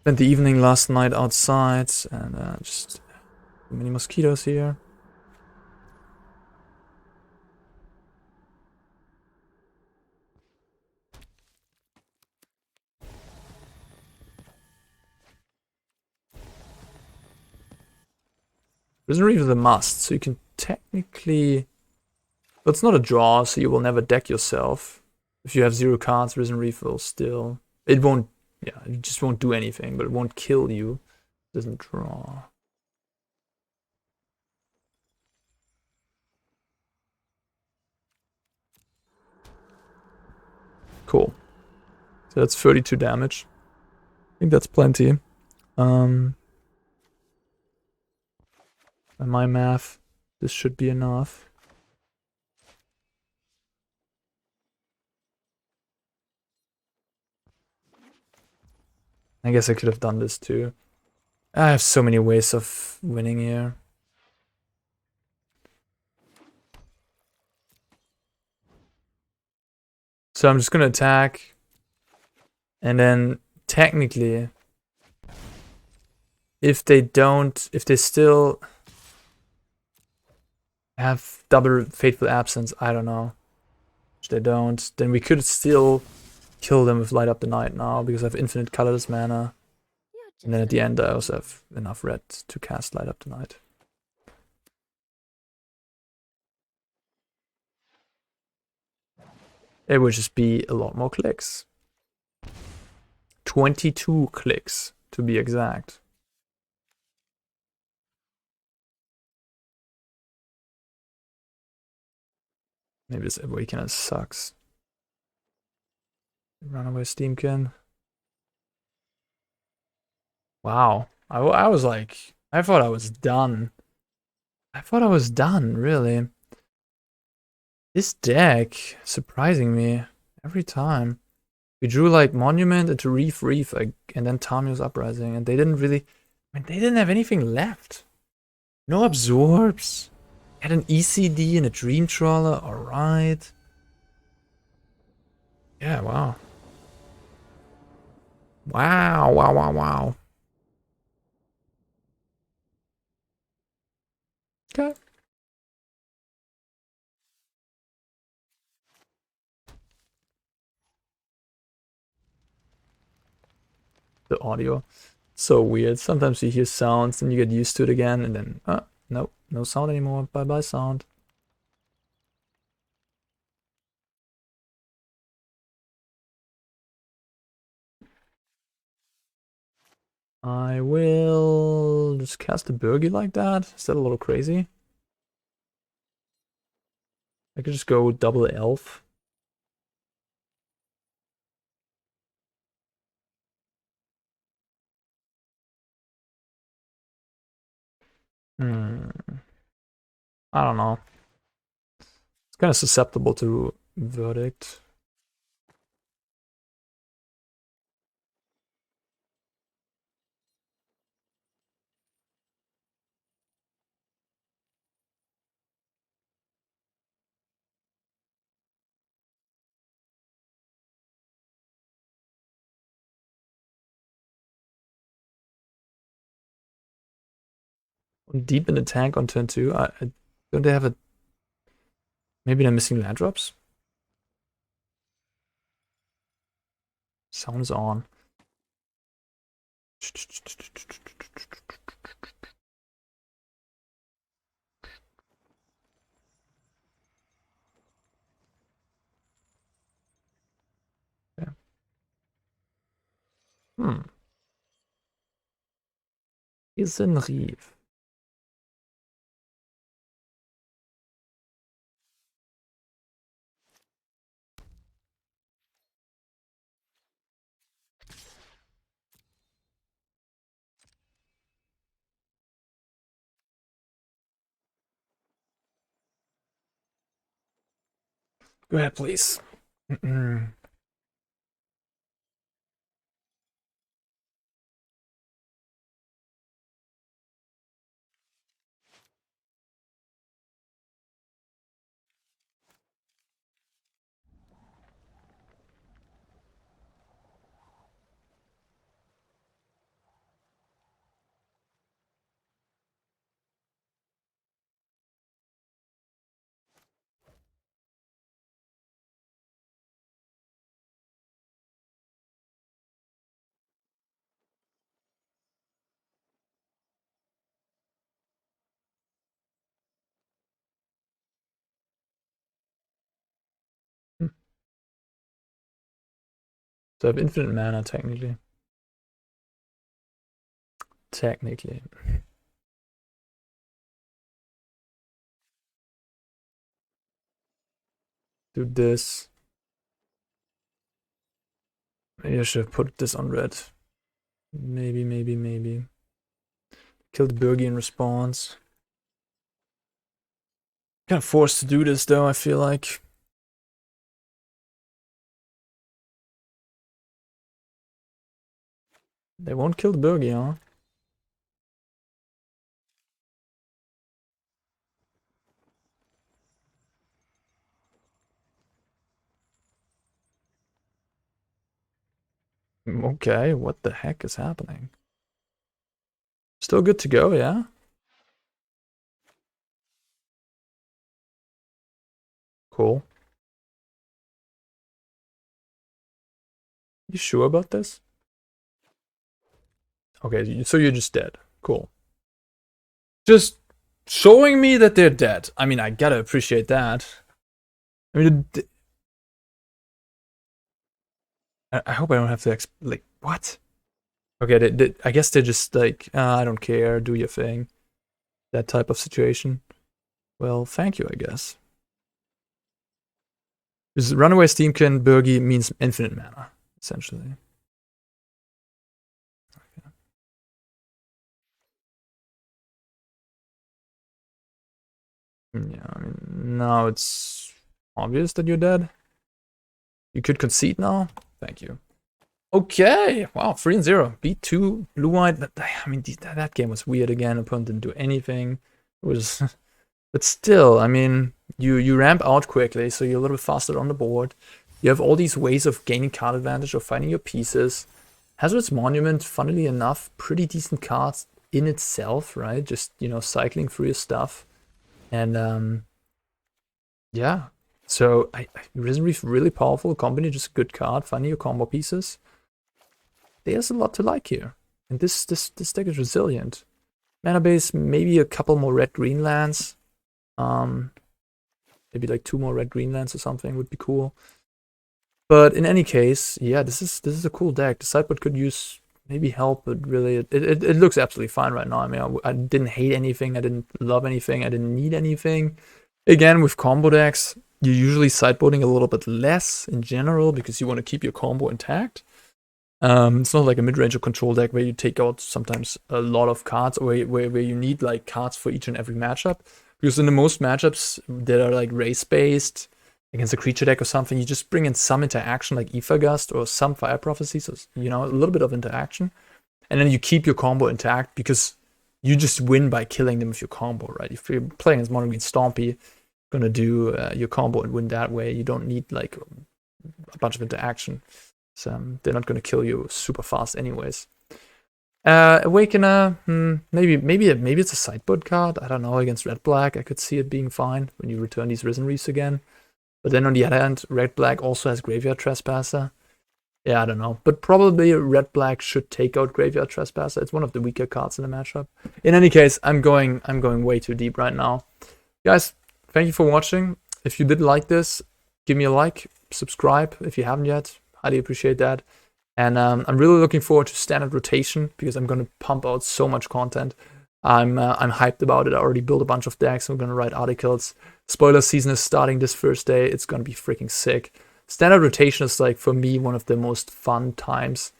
Spent the evening last night outside and just so many mosquitoes here. Risen Reef is a must, so you can technically... But it's not a draw, so you will never deck yourself. If you have 0 cards, Risen Reef will still... It won't... Yeah, it just won't do anything, but it won't kill you. It doesn't draw. Cool. So that's 32 damage. I think that's plenty. By my math, this should be enough. I guess I could have done this too. I have so many ways of winning here. So I'm just gonna attack. And then technically, if they still have double Fateful Absence, I don't know. If they don't, then we could still kill them with Light Up the Night now, because I have infinite colorless mana. And then at the end I also have enough red to cast Light Up the Night. It would just be a lot more clicks. 22 clicks, to be exact. Maybe this Awakener sucks. Runaway Steam-Kin. Wow. I was like... I thought I was done. I thought I was done, really. This deck, surprising me every time. We drew like Monument into Reef, and then Tamiyo's Uprising, and they didn't really... I mean, they didn't have anything left. No Absorbs. Had an ECD and a Dream Trawler, alright. Yeah, wow. Wow. Okay. The audio. So weird. Sometimes you hear sounds and you get used to it again, and then, nope, no sound anymore. Bye bye, sound. I will just cast a Birgi like that. Is that a little crazy? I could just go double elf. I don't know. It's kind of susceptible to verdict. Deep in the tank on turn 2. Don't they have a... Maybe they're missing land drops? Sound is on. Yeah. Risen Reef. Go ahead, please. So I have infinite mana, technically. Technically. Do this. Maybe I should have put this on red. Maybe. Kill the Birgi in response. Kind of forced to do this, though, I feel like. They won't kill the Birgi, huh? Okay, what the heck is happening? Still good to go, yeah? Cool. You sure about this? Okay, so you're just dead. Cool. Just showing me that they're dead. I mean, I gotta appreciate that. I mean, I hope I don't have to like, what? Okay, I guess they're just like, I don't care, do your thing. That type of situation. Well, thank you, I guess. Because Runaway Steam-Kin Birgi means infinite mana, essentially. Okay. Yeah, I mean, now it's obvious that you're dead. You could concede now. Thank you. Okay, wow, 3-0. Beat 2 blue-white. I mean, that game was weird again. Opponent didn't do anything. It was, but still, I mean, you ramp out quickly, so you're a little bit faster on the board. You have all these ways of gaining card advantage, of finding your pieces. Hazoret's Monument, funnily enough, pretty decent cards in itself, right? Just, you know, cycling through your stuff. And, yeah. So, Risen Reef, really powerful company, just a good card, finding your combo pieces. There's a lot to like here. And this deck is resilient. Mana base, maybe a couple more red-green lands. Maybe like 2 more red-green lands or something would be cool. But in any case, yeah, this is a cool deck. The sideboard could use maybe help, but really it looks absolutely fine right now. I mean, I didn't hate anything, I didn't love anything, I didn't need anything. Again, with combo decks, you're usually sideboarding a little bit less in general because you want to keep your combo intact. It's not like a mid-range or control deck where you take out sometimes a lot of cards, or where you need like cards for each and every matchup. Because in the most matchups that are like race-based, against a creature deck or something, you just bring in some interaction like Aether Gust or some Fire Prophecy, so, you know, a little bit of interaction. And then you keep your combo intact because you just win by killing them with your combo, right? If you're playing as Mono Green Stompy, you're gonna do your combo and win that way. You don't need like a bunch of interaction. So they're not gonna kill you super fast anyways. Awakener, maybe it's a sideboard card. I don't know, against red-black, I could see it being fine when you return these Risen Reefs again. But then on the other hand, red-black also has Graveyard Trespasser. Yeah, I don't know. But probably red-black should take out Graveyard Trespasser. It's one of the weaker cards in the matchup. In any case, I'm going way too deep right now. Guys, thank you for watching. If you did like this, give me a like, subscribe if you haven't yet. Highly appreciate that. And I'm really looking forward to standard rotation because I'm going to pump out so much content. I'm hyped about it. I already built a bunch of decks. I'm going to write articles. Spoiler season is starting this first day. It's going to be freaking sick. Standard rotation is, like, for me, one of the most fun times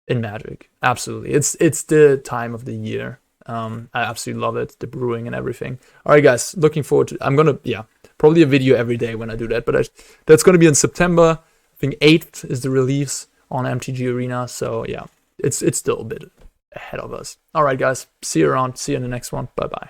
in Magic. Absolutely. It's the time of the year. I absolutely love it. The brewing and everything. All right, guys. Looking forward to... I'm going to... Yeah, probably a video every day when I do that. But that's going to be in September. I think 8th is the release on MTG Arena. So, yeah, it's still a bit ahead of us. All right, guys. See you around. See you in the next one. Bye-bye.